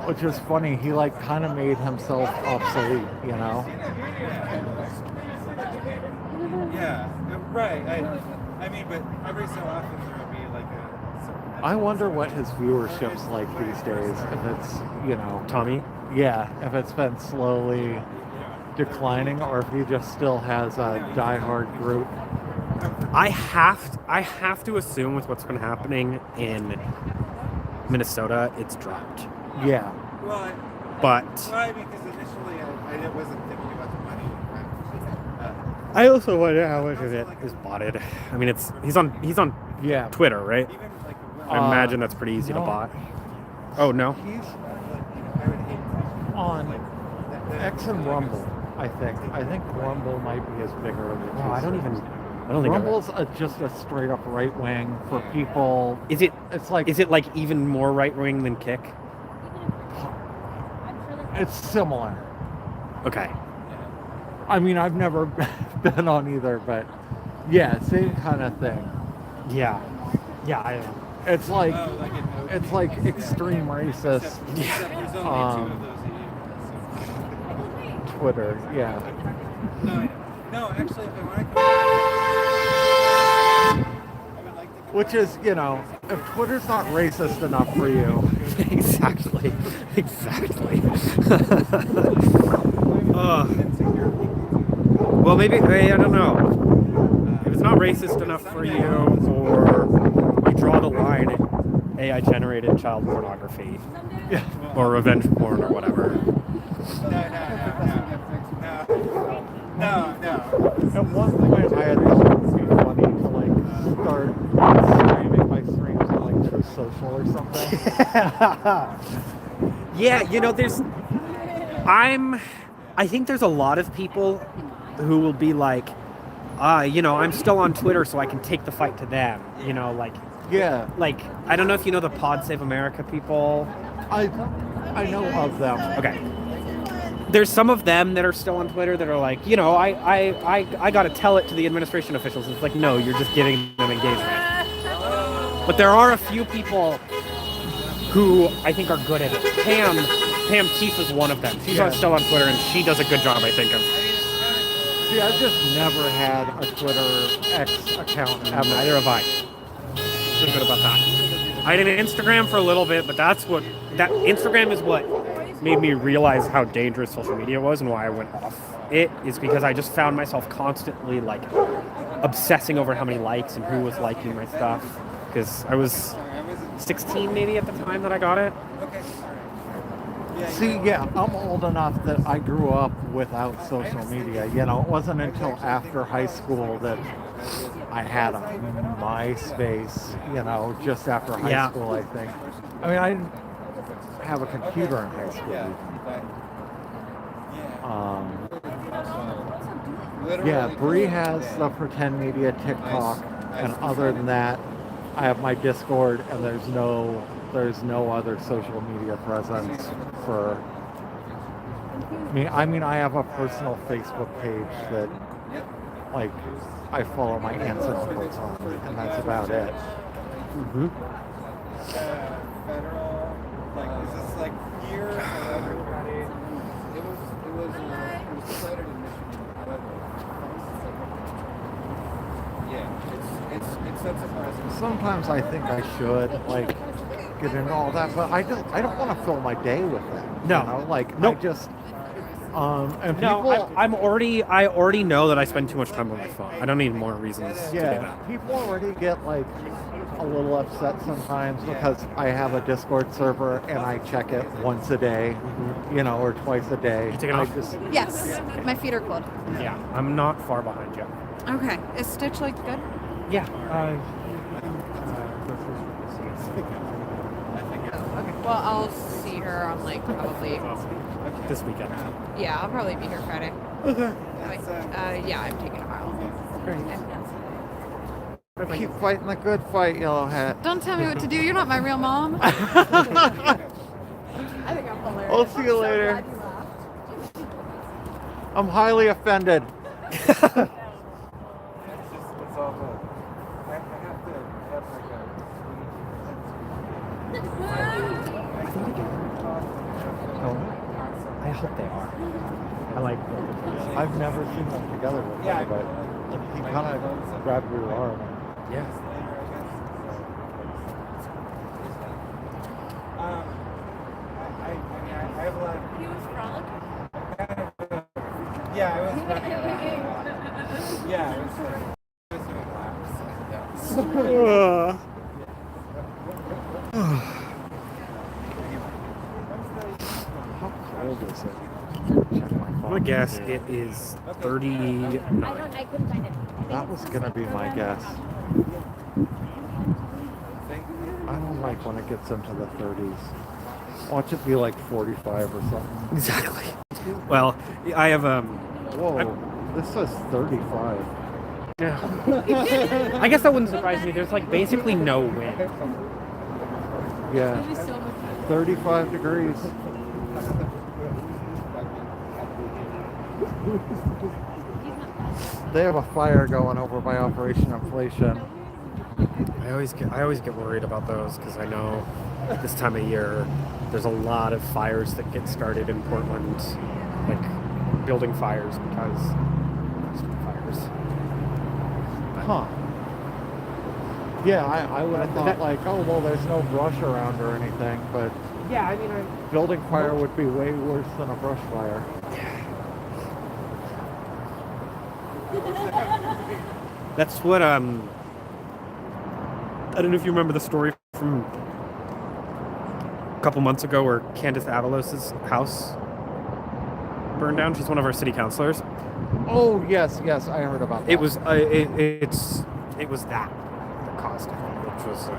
A: Which is funny. He like kind of made himself obsolete, you know?
C: Yeah, right. I mean, but every so often there will be like a.
A: I wonder what his viewership's like these days. If it's, you know,
H: Tommy?
A: Yeah, if it's been slowly declining or if he just still has a diehard group.
H: I have to assume with what's been happening in Minnesota, it's dropped.
A: Yeah.
C: Well,
H: But
C: why? Because initially I wasn't thinking about the money.
H: I also wonder how much of it is botted. I mean, he's on Twitter, right?
C: Even like
H: I imagine that's pretty easy to bot. Oh no.
A: He's on X and Rumble, I think. I think Rumble might be as bigger of a
H: Oh, I don't think
A: Rumble's just a straight up right wing for people.
H: Is it
A: like
H: even more right wing than Kick?
A: It's similar.
H: Okay.
A: I mean, I've never been on either, but yeah, same kind of thing.
H: Yeah.
A: It's like extreme racist. Twitter, yeah.
C: No, actually, if I want to
A: Which is, you know, if Twitter's not racist enough for you.
H: Exactly. Well, maybe, I don't know. If it's not racist enough for you, or you draw the line at AI-generated child pornography, or revenge porn, or whatever.
C: No.
A: At one point, I had thought it would be funny to, like, start streaming my streams on, like, Truth Social or something.
H: Yeah, you know, I think there's a lot of people who will be like, you know, I'm still on Twitter so I can take the fight to them. You know, like,
A: Yeah.
H: like, I don't know if you know the Pod Save America people.
A: I know of them.
H: Okay. There's some of them that are still on Twitter that are like, you know, I got to tell it to the administration officials. It's like, no, you're just giving them engagement. But there are a few people who I think are good at it. Pam Keefe is one of them. She's still on Twitter, and she does a good job, I think, of.
A: See, I've just never had a Twitter X account.
H: Neither have I. Feel good about that. I had an Instagram for a little bit, but Instagram is what made me realize how dangerous social media was and why I went off it, is because I just found myself constantly like obsessing over how many likes and who was liking my stuff, because I was 16 maybe at the time that I got it.
A: See, yeah, I'm old enough that I grew up without social media. You know, it wasn't until after high school that I had a MySpace, you know, just after high
H: Yeah.
A: school, I think. I mean, I didn't have a computer in high school even. Yeah, Bree has the PretendMedia TikTok, and other than that, I have my Discord, and there's no other social media presence for me. I mean, I have a personal Facebook page that, like, I follow my aunts and uncles on, and that's about it.
H: Mm-hmm.
I: Federal, like, is this like here or everybody? It was decided in Michigan, however. Yeah, it's sets a precedent.
A: Sometimes I think I should, like, get into all that, but I don't want to fill my day with that.
H: No.
A: You know? Like,
H: Nope.
A: I just, and
H: No,
A: people,
H: I already know that I spend too much time on my phone. I don't need more reasons to do
A: yeah,
H: that.
A: people already get, like, a little upset sometimes because I have a Discord server and I check it once a day, you know, or twice a day.
H: You take it
A: I
H: off?
A: just,
E: Yes, my feet are cold.
H: Yeah, I'm not far behind you.
E: Okay, is Stitch like good?
H: Yeah.
E: Okay, well I'll see her on like probably.
H: This weekend.
E: Yeah, I'll probably be here Friday.
H: Okay.
E: Yeah, I'm taking a while.
A: keep fighting the good fight, Yellow Hat.
E: Don't tell me what to do. You're not my real mom. I think I'm hilarious.
A: I'll see you later. I'm highly offended.
I: It's all good. I have to have
H: I hope they are. I like them.
A: I've never seen them together before,
I: Yeah,
A: but he kind of grabbed your arm.
H: Yeah.
I: I have a lot of. He was frolic? Yeah, I was. Yeah, I was doing laps.
A: How cold is it? Check my
H: I'm gonna
A: phone.
H: guess it is 39.
J: I couldn't find it.
A: That was gonna be my guess. I don't like when it gets into the 30s. Watch it be like 45 or something.
H: Exactly. Well, I have
A: Whoa, this says 35.
H: Yeah. I guess that wouldn't surprise me. There's like basically no wind.
A: Yeah, 35 degrees. They have a fire going over by Operation Inflation.
H: I always get worried about those because I know this time of year there's a lot of fires that get started in Portland, like building fires because fires.
A: Huh. Yeah, I would have thought like, oh, well, there's no brush around or anything, but
H: Yeah, I mean,
A: building fire would be way worse than a brush fire.
H: that's what I don't know if you remember the story from a couple months ago where Candace Avalos's house burned down. She's one of our city councilors.
A: Oh, yes, I heard about that.
H: It was it was that caused it, which was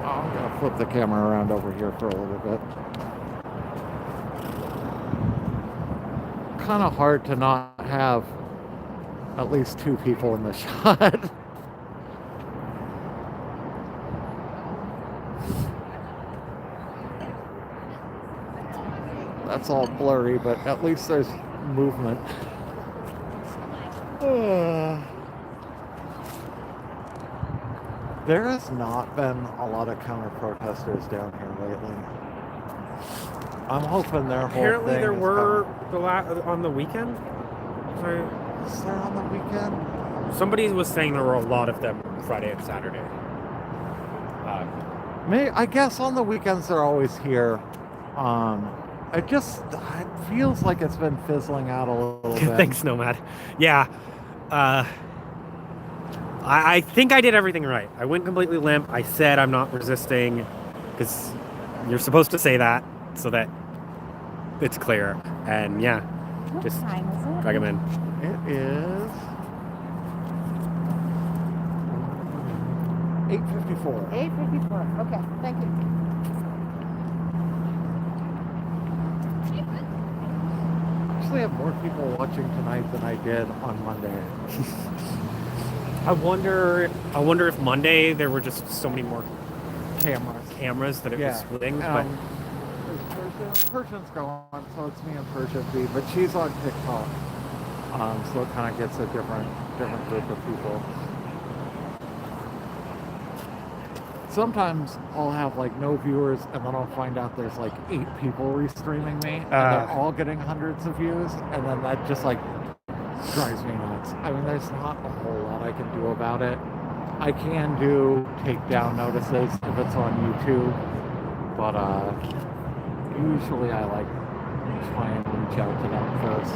A: I'm going to flip the camera around over here for a little bit. Kind of hard to not have at least two people in the shot. That's all blurry, but at least there's movement. There has not been a lot of counter protesters down here lately. I'm hoping their whole
H: apparently
A: thing
H: there
A: is
H: were on the weekend. Sorry.
A: Is there on the weekend?
H: Somebody was saying there were a lot of them Friday and Saturday.
A: I guess on the weekends they're always here. It feels like it's been fizzling out a little bit.
H: Thanks, Nomad. Yeah. I think I did everything right. I went completely limp. I said I'm not resisting because you're supposed to say that so that it's clear. And yeah, just drag him in.
A: It is 8:54.
J: 8:54. Okay, thank you.
A: Actually, I have more people watching tonight than I did on Monday.
H: I wonder if Monday there were just so many more cameras that it was splitting. But
A: Persian's gone, so it's me and Persian B, but she's on TikTok, so it kind of gets a different group of people. Sometimes I'll have like no viewers, and then I'll find out there's like 8 people restreaming me, and they're all getting hundreds of views, and then that just like drives me nuts. I mean, there's not a whole lot I can do about it. I can do takedown notices if it's on YouTube, but usually I like try and reach out to them first.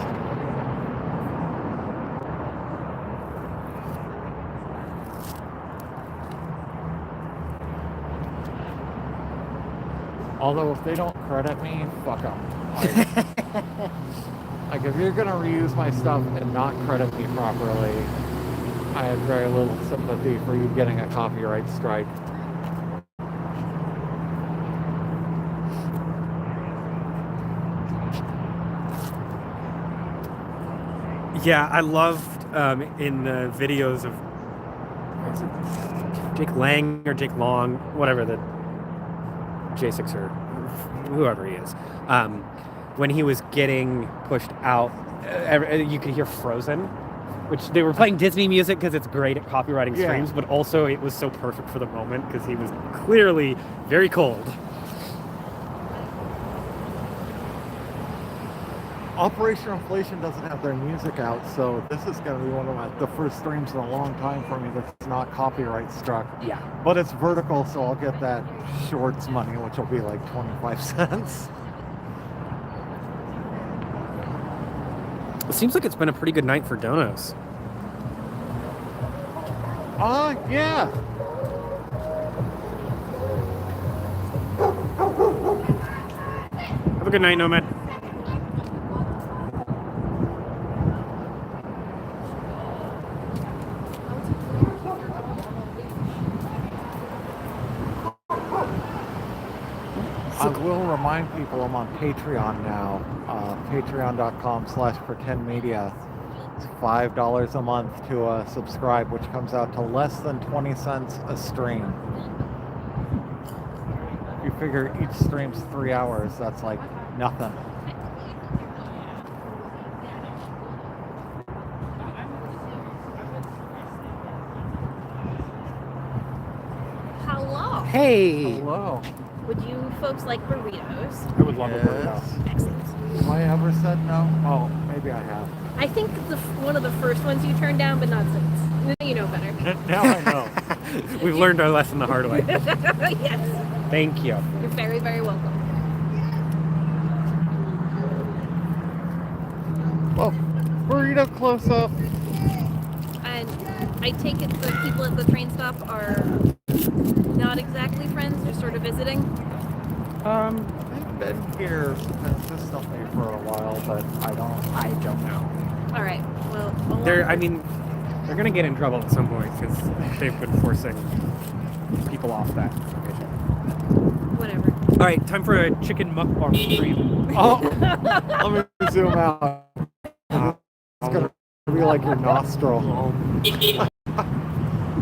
A: Although if they don't credit me, fuck them. Like if you're gonna reuse my stuff and not credit me properly, I have very little sympathy for you getting a copyright strike.
H: yeah, I loved in the videos of Jake Lang or Jake Long, whatever the J6 or whoever he is, when he was getting pushed out, you could hear Frozen, which they were playing Disney music because it's great at copywriting streams, but also it was so perfect for the moment because he was clearly very cold.
A: Operation Inflation doesn't have their music out, so this is going to be one of the first streams in a long time for me that's not copyright struck.
H: Yeah.
A: But it's vertical, so I'll get that shorts money, which will be like 25 cents.
H: It seems like it's been a pretty good night for donos.
A: Yeah.
H: Have a good night, Nomad.
A: I will remind people I'm on Patreon now. Patreon.com/PretendMedia. It's $5 a month to subscribe, which comes out to less than 20 cents a stream. If you figure each stream's 3 hours, that's like nothing.
J: Hello.
H: Hey!
A: Hello.
J: Would you folks like burritos?
H: I would love a burrito.
J: Excellent.
A: Have I ever said no? Oh, maybe I have.
J: I think one of the first ones you turned down, but not since. Now you know better.
A: Now I know.
H: We've learned our lesson the hard way.
J: Yes.
H: Thank you.
J: You're very, very welcome.
A: Well, burrito close up.
J: And I take it the people at the train stop are not exactly friends, they're sort of visiting.
A: They've been here consistently for a while, but I don't know.
J: All right. Well,
H: They're gonna get in trouble at some point because they've been forcing people off that.
J: whatever.
H: All right, time for a chicken mukbang stream.
A: Oh, let me zoom out. It's gonna be like your nostril.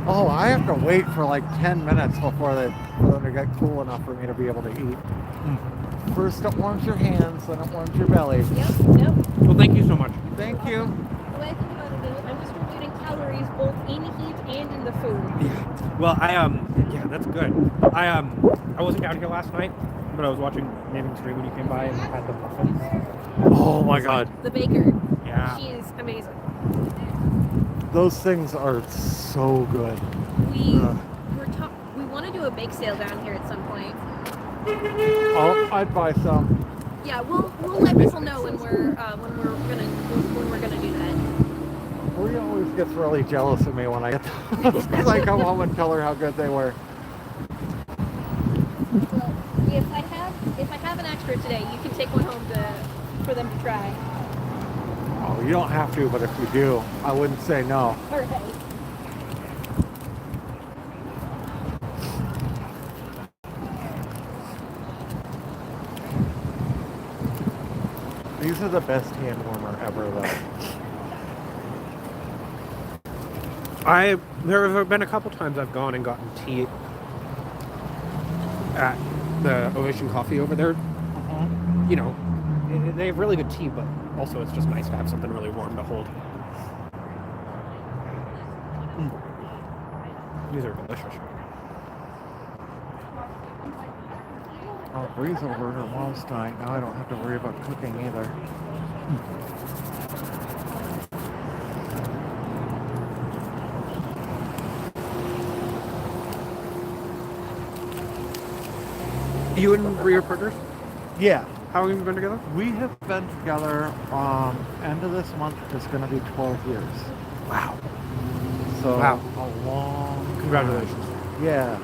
A: Oh, I have to wait for like 10 minutes for them to get cool enough for me to be able to eat. First it warms your hands, then it warms your belly.
J: Yep.
H: Well, thank you so much.
A: Thank you.
J: The way I think about it is I'm distributing calories both in heat and in the food.
H: Yeah. Well, yeah, that's good. I wasn't down here last night, but I was watching Nathan's stream when you came by and had the muffins.
A: Oh my god.
J: The baker.
H: Yeah.
J: She is amazing.
A: Those things are so good.
J: We want to do a bake sale down here at some point.
A: Oh, I'd buy some.
J: Yeah, we'll let people know when we're gonna do that.
A: Bree always gets really jealous of me when I get those because I come home and tell her how good they were.
J: Well, if I have an extra today, you can take one home for them to try.
A: Oh, you don't have to, but if you do, I wouldn't say no.
J: All right.
A: These are the best hand warmer ever, though.
H: There have been a couple times I've gone and gotten tea at the Ocean Coffee over there. You know, they have really good tea, but also it's just nice to have something really warm to hold. These are delicious.
A: Oh, Bree's over at her mom's tonight. Now I don't have to worry about cooking either.
H: You and Bree are partners?
A: Yeah.
H: How long have you been together?
A: We have been together, end of this month is going to be 12 years.
H: Wow.
A: So,
H: Wow.
A: a long time.
H: Congratulations.
A: Yeah.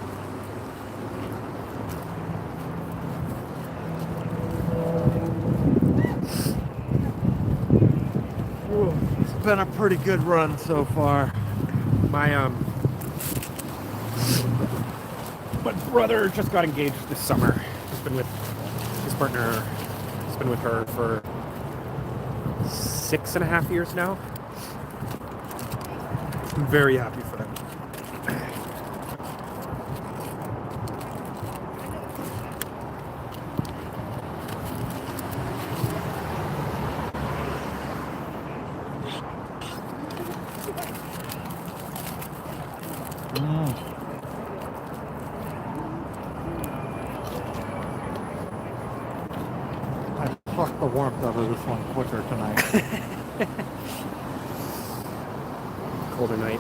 A: It's been a pretty good run so far.
H: My brother just got engaged this summer. He's been with his partner. He's been with her for 6.5 years now. I'm very happy for them.
A: Fuck the warmth out of this one quicker tonight.
H: Colder night.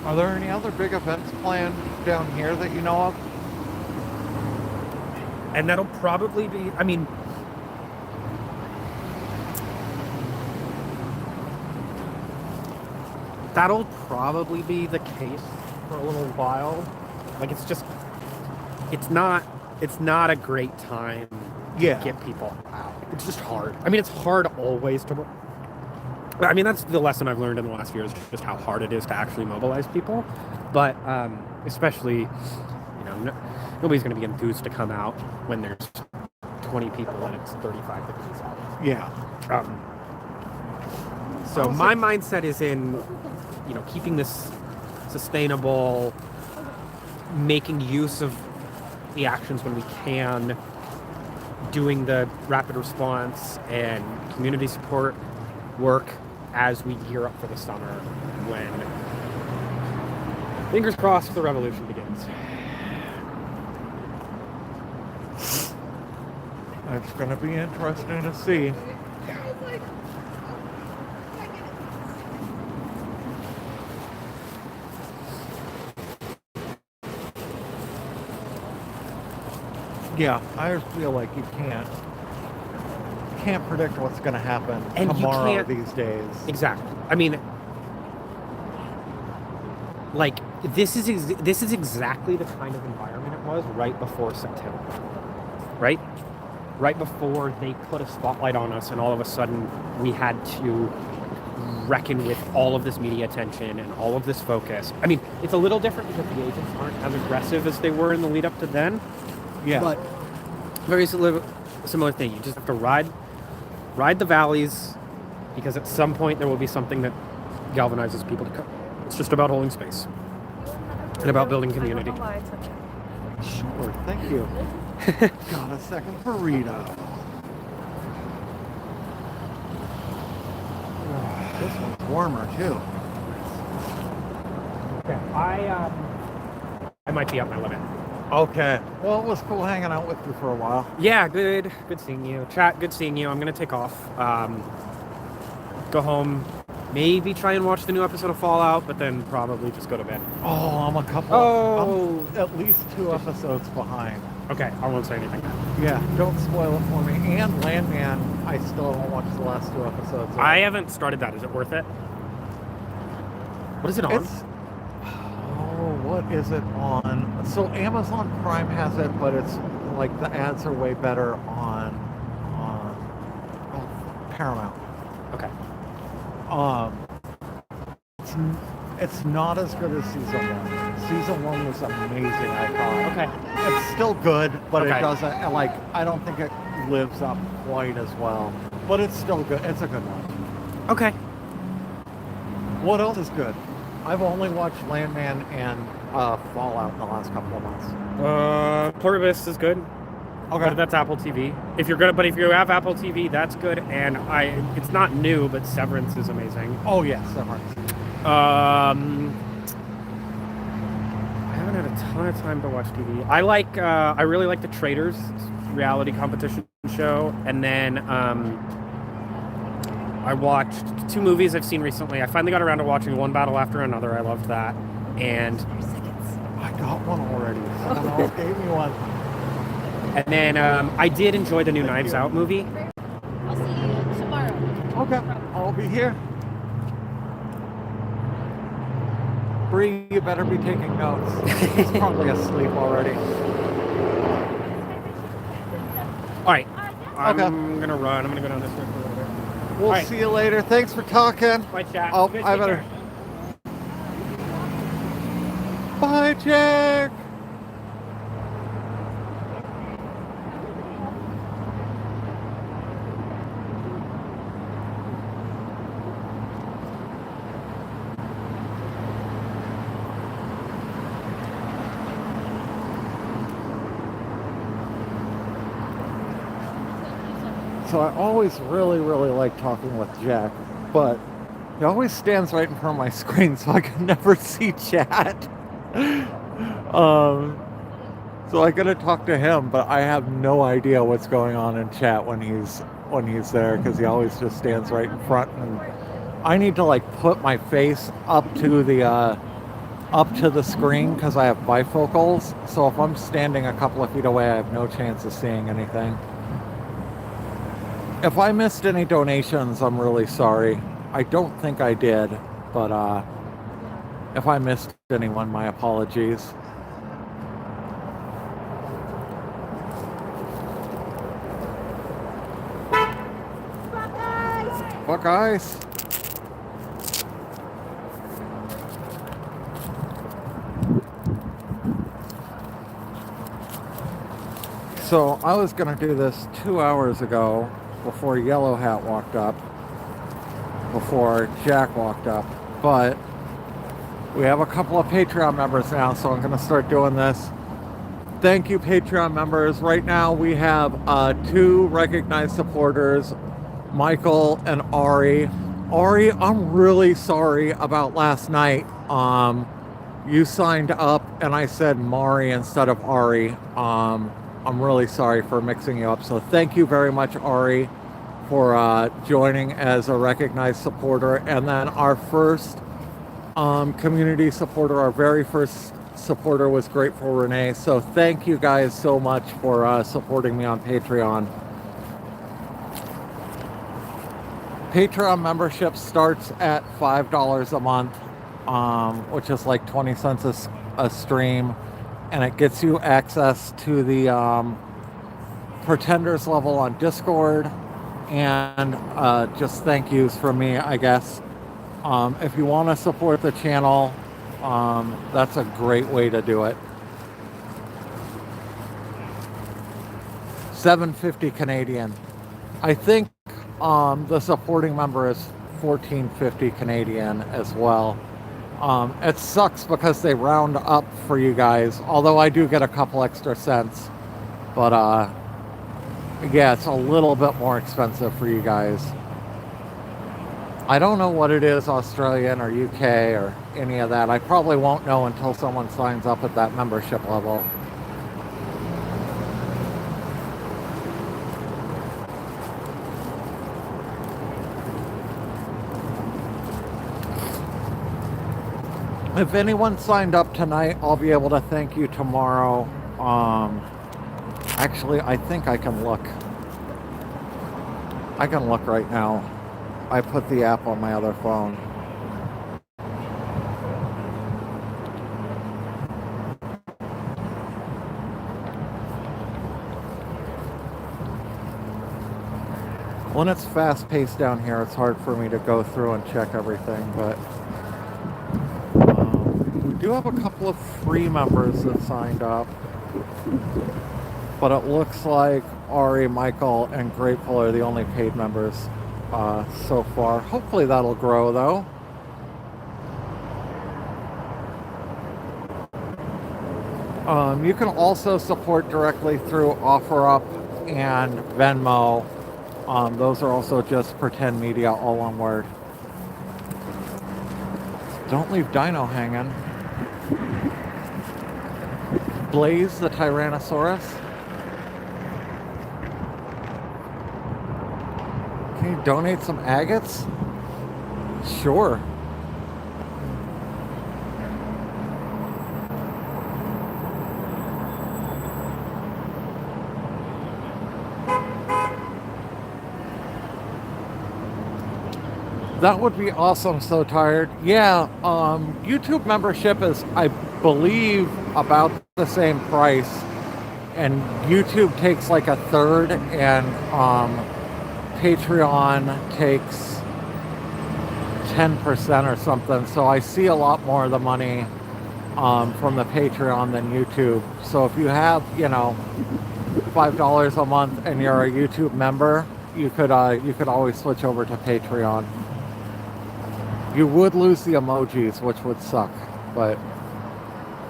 A: Are there any other big events planned down here that you know of?
H: And that'll probably be, I mean, that'll probably be the case for a little while. Like, it's just, it's not a great time to get people out. It's just hard. I mean, it's hard always to, I mean, that's the lesson I've learned in the last year, is just how hard it is to actually mobilize people. But especially, you know, nobody's going to be enthused to come out when there's 20 people and it's 35 degrees out.
A: Yeah.
H: So my mindset is in, you know, keeping this sustainable, making use of the actions when we can, doing the rapid response and community support work as we gear up for the summer, when, fingers crossed, the revolution begins.
A: It's going to be interesting to see. Yeah, I feel like you can't predict what's going to happen
H: And
A: tomorrow these days.
H: Exactly. I mean, like, this is exactly the kind of environment it was right before September, right? Right before they put a spotlight on us, and all of a sudden we had to reckon with all of this media attention and all of this focus. I mean, it's a little different because the agents aren't as aggressive as they were in the lead up to then.
A: Yeah.
H: But very similar thing. You just have to ride the valleys, because at some point there will be something that galvanizes people to come. It's just about holding space and about building community.
A: Sure, thank you. Got a second burrito. Oh, this one's warmer too.
H: Okay, I might be up my limit.
A: Okay. Well, it was cool hanging out with you for a while.
H: Yeah, good seeing you. Chat, good seeing you. I'm gonna take off. Go home. Maybe try and watch the new episode of Fallout, but then probably just go to bed.
A: Oh, I'm a couple.
H: Oh.
A: I'm at least 2 episodes behind.
H: Okay, I won't say anything.
A: Yeah, don't spoil it for me. And Landman, I still haven't watched the last 2 episodes.
H: I haven't started that. Is it worth it? What is it on?
A: What is it on? So Amazon Prime has it, but it's like the ads are way better on Paramount.
H: Okay.
A: It's not as good as season 1. Season 1 was amazing, I thought.
H: Okay.
A: It's still good, but
H: Okay.
A: it doesn't, I don't think it lives up quite as well. But it's still good. It's a good one.
H: Okay.
A: What else is good? I've only watched Landman and Fallout in the last couple of months.
H: Pluribus is good.
A: Okay.
H: But that's Apple TV. If you have Apple TV, that's good. And it's not new, but Severance is amazing.
A: Oh yeah, Severance.
H: I haven't had a ton of time to watch TV. I really like the Traders reality competition show, and then I watched 2 movies I've seen recently. I finally got around to watching One Battle After Another. I loved that, and
A: I got one already. Someone else gave me one.
H: And then I did enjoy the new Knives Out movie.
J: I'll see you tomorrow.
A: Okay, I'll be here. Bree, you better be taking notes. He's probably asleep already.
H: All right.
A: Okay.
H: I'm going to run. I'm going to go down this way for a little bit.
A: We'll
H: right.
A: see you later. Thanks for talking.
H: Bye, chat.
A: Oh,
H: You guys
A: I
H: take
A: better.
H: care.
A: Bye, Jack. So I always really like talking with Jack, but he always stands right in front of my screen, so I can never see chat. So I gotta talk to him, but I have no idea what's going on in chat when he's there, because he always just stands right in front, and I need to like put my face up to the screen because I have bifocals. So if I'm standing a couple of feet away, I have no chance of seeing anything. If I missed any donations, I'm really sorry. I don't think I did, but if I missed anyone, my apologies. Buckeyes! So I was going to do this 2 hours ago before Yellow Hat walked up, before Jack walked up, but we have a couple of Patreon members now, so I'm going to start doing this. Thank you, Patreon members. Right now we have 2 recognized supporters, Michael and Ari. Ari, I'm really sorry about last night. You signed up and I said Mari instead of Ari. I'm really sorry for mixing you up. So thank you very much, Ari, for joining as a recognized supporter. And then our first community supporter, our very first supporter, was Grateful Renee. So thank you guys so much for supporting me on Patreon. Patreon membership starts at $5 a month, which is like 20 cents a stream, and it gets you access to the Pretenders level on Discord, and just thank yous from me, I guess. If you want to support the channel, that's a great way to do it. $7.50 Canadian. I think the supporting member is $14.50 Canadian as well. It sucks because they round up for you guys, although I do get a couple extra cents. But yeah, it's a little bit more expensive for you guys. I don't know what it is, Australian or UK or any of that. I probably won't know until someone signs up at that membership level. If anyone signed up tonight, I'll be able to thank you tomorrow. Actually, I think I can look. I can look right now. I put the app on my other phone. When it's fast-paced down here, it's hard for me to go through and check everything, but we do have a couple of free members that signed up, but it looks like Ari, Michael, and Grateful are the only paid members so far. Hopefully that'll grow, though. You can also support directly through OfferUp and Venmo. Those are also just PretendMedia, all one word. Don't leave Dino hanging. Blaze the Tyrannosaurus. Can you donate some agates? Sure. That would be awesome. So tired. Yeah, YouTube membership is, I believe, about the same price, and YouTube takes like a third, and Patreon takes 10% or something. So I see a lot more of the money from the Patreon than YouTube. So if you have, $5 a month and you're a YouTube member, you could always switch over to Patreon. You would lose the emojis, which would suck, but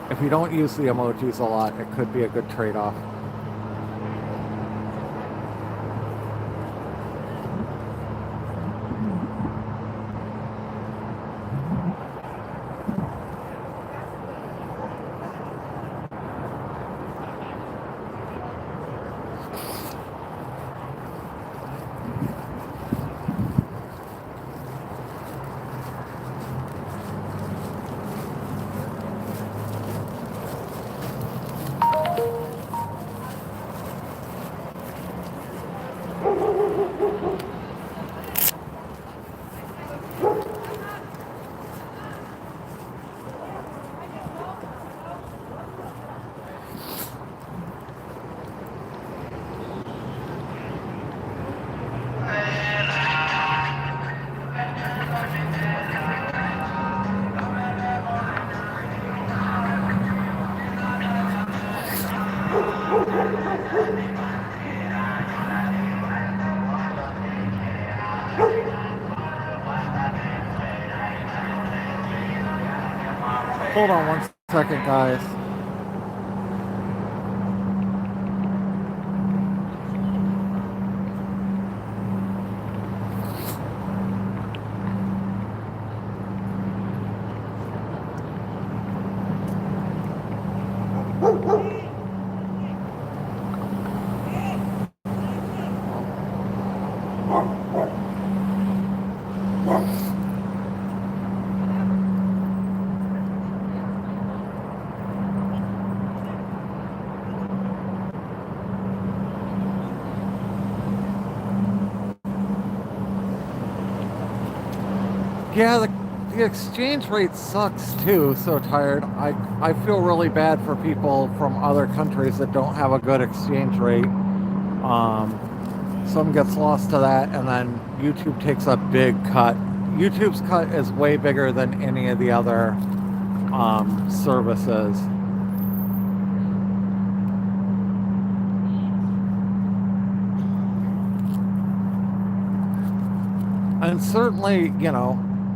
A: if you don't use the emojis a lot, it could be a good trade-off. Hold on one second, guys. Yeah, the exchange rate sucks too. So tired. I feel really bad for people from other countries that don't have a good exchange rate. Some gets lost to that, and then YouTube takes a big cut. YouTube's cut is way bigger than any of the other services. And certainly,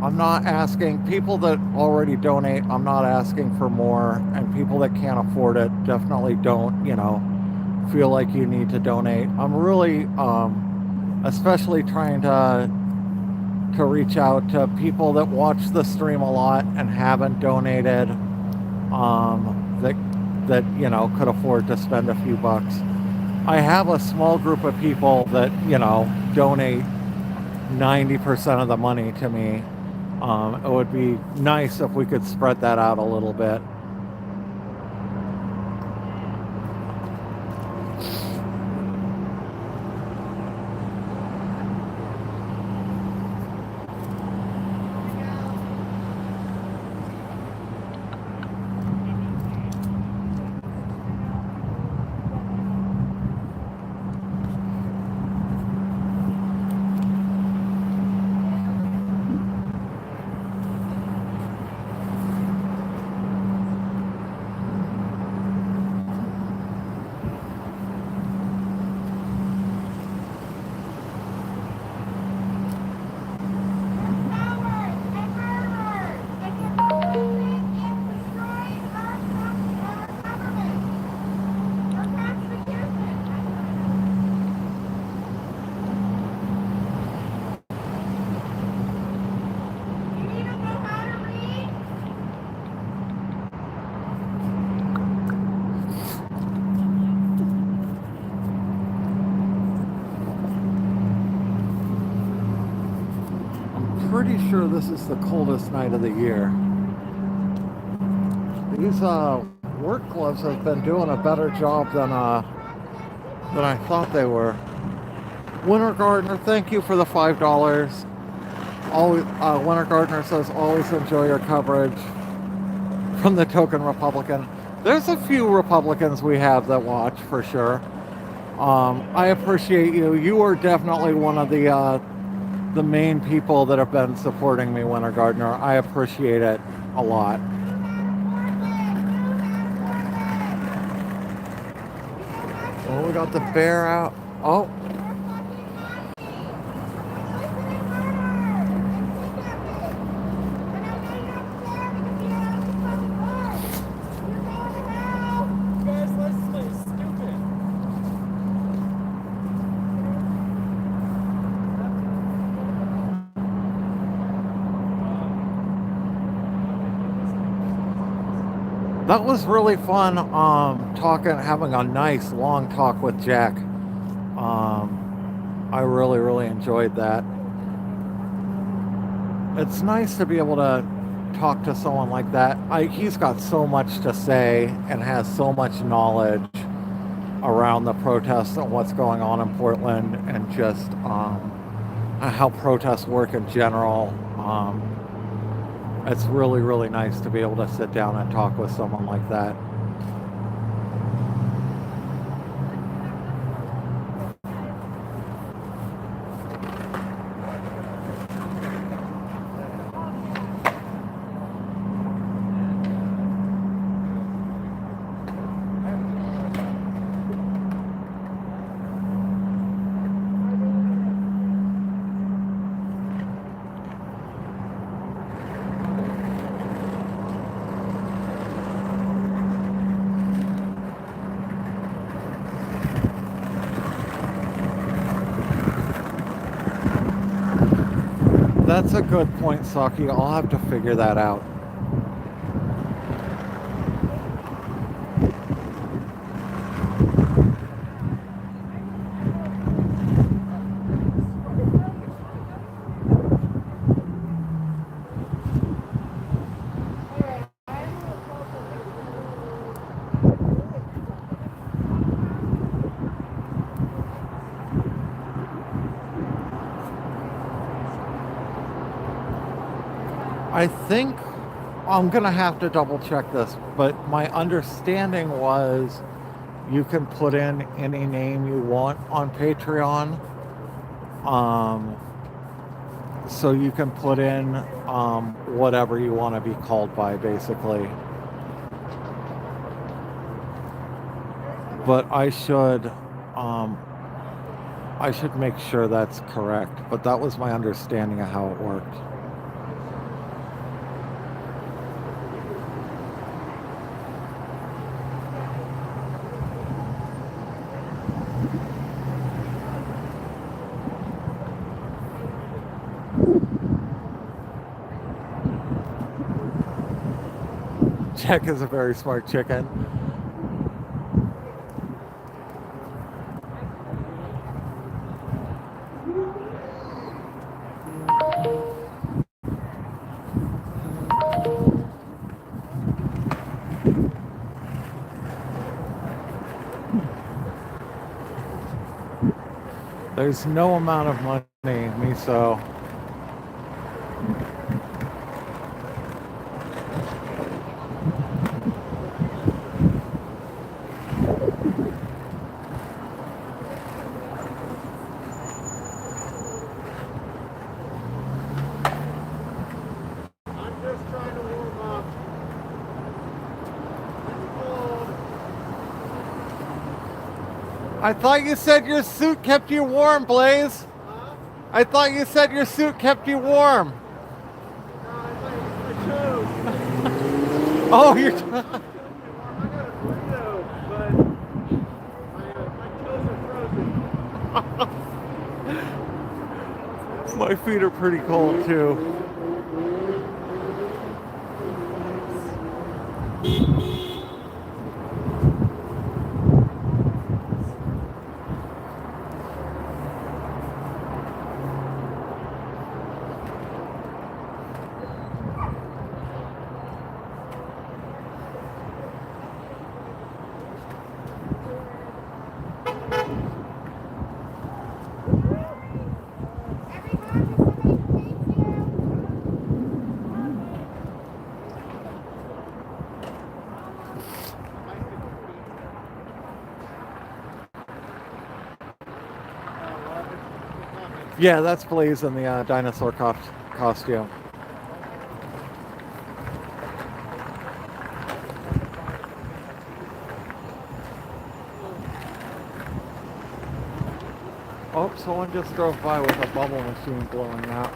A: I'm not asking people that already donate, I'm not asking for more, and people that can't afford it definitely don't, feel like you need to donate. I'm really especially trying to reach out to people that watch the stream a lot and haven't donated, that could afford to spend a few bucks. I have a small group of people that donate 90% of the money to me. It would be nice if we could spread that out a little bit. pretty sure this is the coldest night of the year. These work gloves have been doing a better job than I thought they were. Winter Gardener, thank you for the $5. Always, Winter Gardener says, always enjoy your coverage. From the token Republican. There's a few Republicans we have that watch for sure. I appreciate you. You are definitely one of the main people that have been supporting me, Winter Gardener. I appreciate it a lot. Well, we got the bear out. Oh. That was really fun, having a nice long talk with Jack. I really enjoyed that. It's nice to be able to talk to someone like that. He's got so much to say and has so much knowledge around the protests and what's going on in Portland and just how protests work in general. It's really nice to be able to sit down and talk with someone like that. That's a good point, Saki. I'll have to figure that out. I think I'm gonna have to double check this, but my understanding was you can put in any name you want on Patreon. So you can put in whatever you want to be called by, basically. But I should make sure that's correct. But that was my understanding of how it worked. Jack is a very smart chicken. There's no amount of money, Miso. I thought you said your suit kept you warm, Blaze. Huh? I thought you said your suit kept you warm.
I: No, I chose.
A: Oh, you're...
I: I got a burrito, but my toes are frozen.
A: My feet are pretty cold, too. Yeah, that's Blaze in the dinosaur costume. Oh, someone just drove by with a bubble machine blowing out.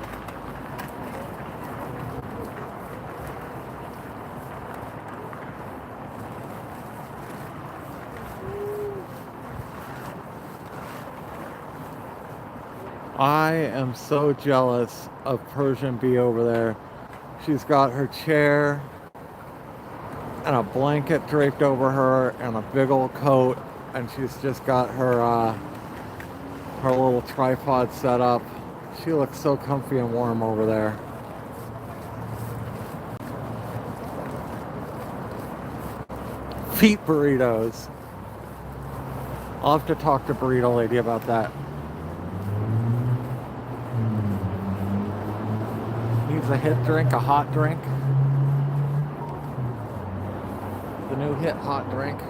A: I am so jealous of Persian Bee over there. She's got her chair and a blanket draped over her and a big old coat, and she's just got her little tripod set up. She looks so comfy and warm over there. Feet burritos. I'll have to talk to Burrito Lady about that. Needs a hit drink, a hot drink. The new hit hot drink.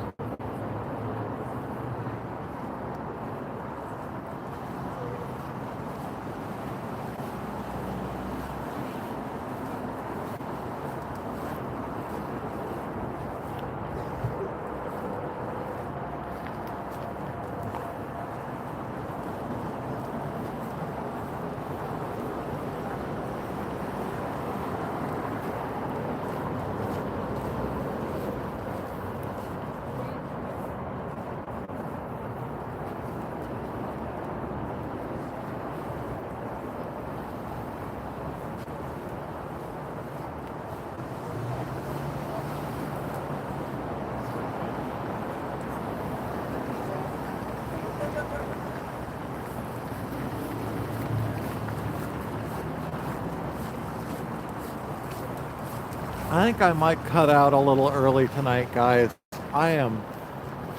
A: I think I might cut out a little early tonight, guys. I am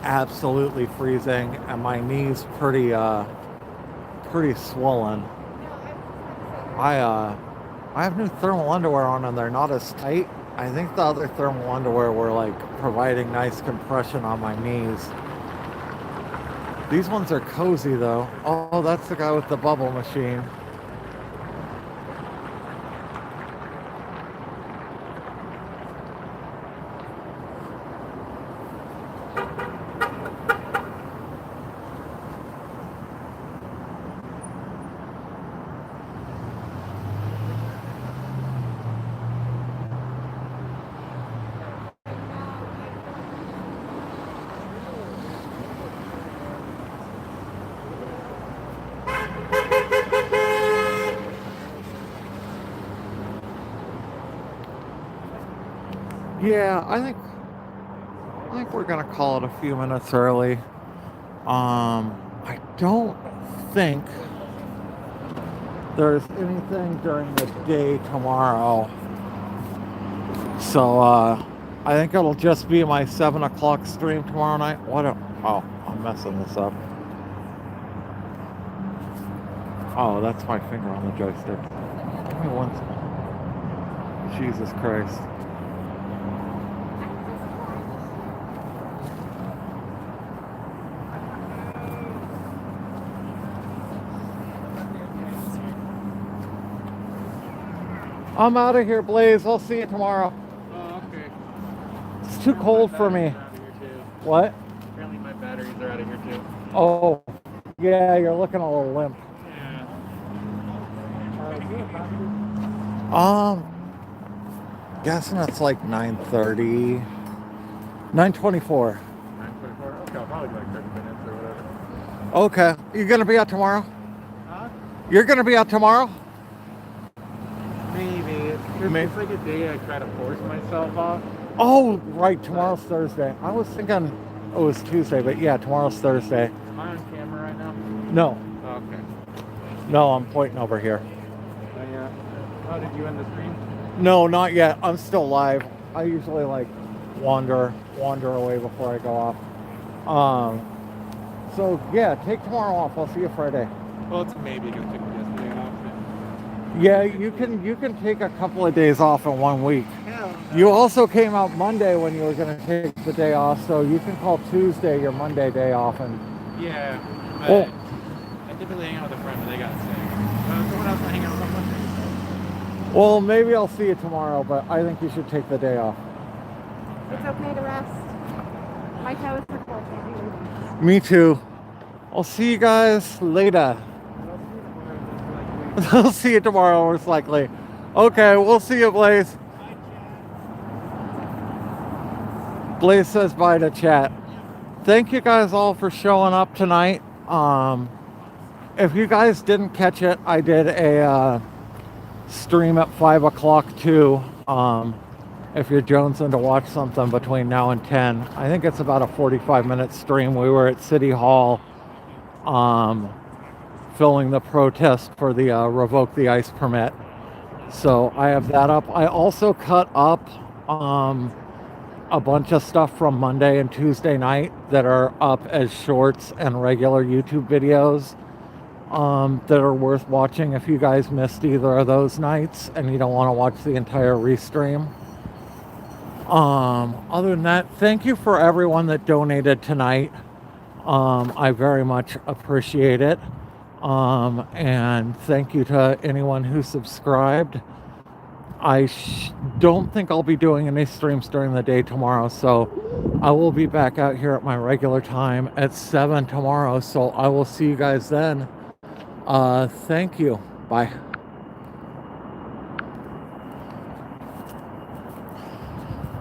A: absolutely freezing and my knees pretty swollen. I have new thermal underwear on and they're not as tight. I think the other thermal underwear were like providing nice compression on my knees. These ones are cozy though. Oh, that's the guy with the bubble machine. Yeah, I think we're gonna call it a few minutes early. I don't think there's anything during the day tomorrow. So I think it'll just be my 7 o'clock stream tomorrow night. Oh, I'm messing this up. Oh, that's my finger on the joystick. Give me one second. Jesus Christ. I'm out of here, Blaze. I'll see you tomorrow.
C: Oh, okay.
A: It's too cold for me. What?
C: Apparently my batteries are out of here too.
A: Oh, yeah, you're looking a little limp.
C: Yeah.
A: Guessing it's like 9:30, 9:24.
C: 9:24. Okay, I'll probably be like 30 minutes or whatever.
A: Okay, you gonna be out tomorrow?
C: Huh?
A: You're gonna be out tomorrow?
C: Maybe. It's like a day I try to force myself off.
A: Oh, right, tomorrow's Thursday. I was thinking it was Tuesday, but yeah, tomorrow's Thursday.
C: Am I on camera right now?
A: No,
C: Oh, okay.
A: no, I'm pointing over here.
C: Oh, yeah. Oh, did you end the stream?
A: No, not yet. I'm still live. I usually like wander away before I go off. So yeah, take tomorrow off. I'll see you Friday.
C: Well, it's maybe because I took yesterday off.
A: Yeah, you can take a couple of days off in 1 week.
C: Hell no.
A: You also came out Monday when you were going to take the day off, so you can call Tuesday your Monday day off. And
C: Yeah, but
A: oh,
C: I typically hang out with a friend, but they got sick.
A: Well, maybe I'll see you tomorrow, but I think you should take the day off.
K: It's okay to rest. My toes are cold.
A: Me too. I'll see you guys later. I'll see you tomorrow, most likely. Okay, we'll see you, Blaze. Blaze says bye to chat. Thank you guys all for showing up tonight. If you guys didn't catch it, I did a stream at 5 o'clock too. If you're jonesing to watch something between now and 10, I think it's about a 45-minute stream. We were at City Hall filming the protest for the revoke the ICE permit. So I have that up. I also cut up a bunch of stuff from Monday and Tuesday night that are up as shorts and regular YouTube videos that are worth watching if you guys missed either of those nights and you don't want to watch the entire restream. Other than that, thank you for everyone that donated tonight. I very much appreciate it. And thank you to anyone who subscribed. I don't think I'll be doing any streams during the day tomorrow, so I will be back out here at my regular time at 7 tomorrow, so I will see you guys then. Thank you. Bye.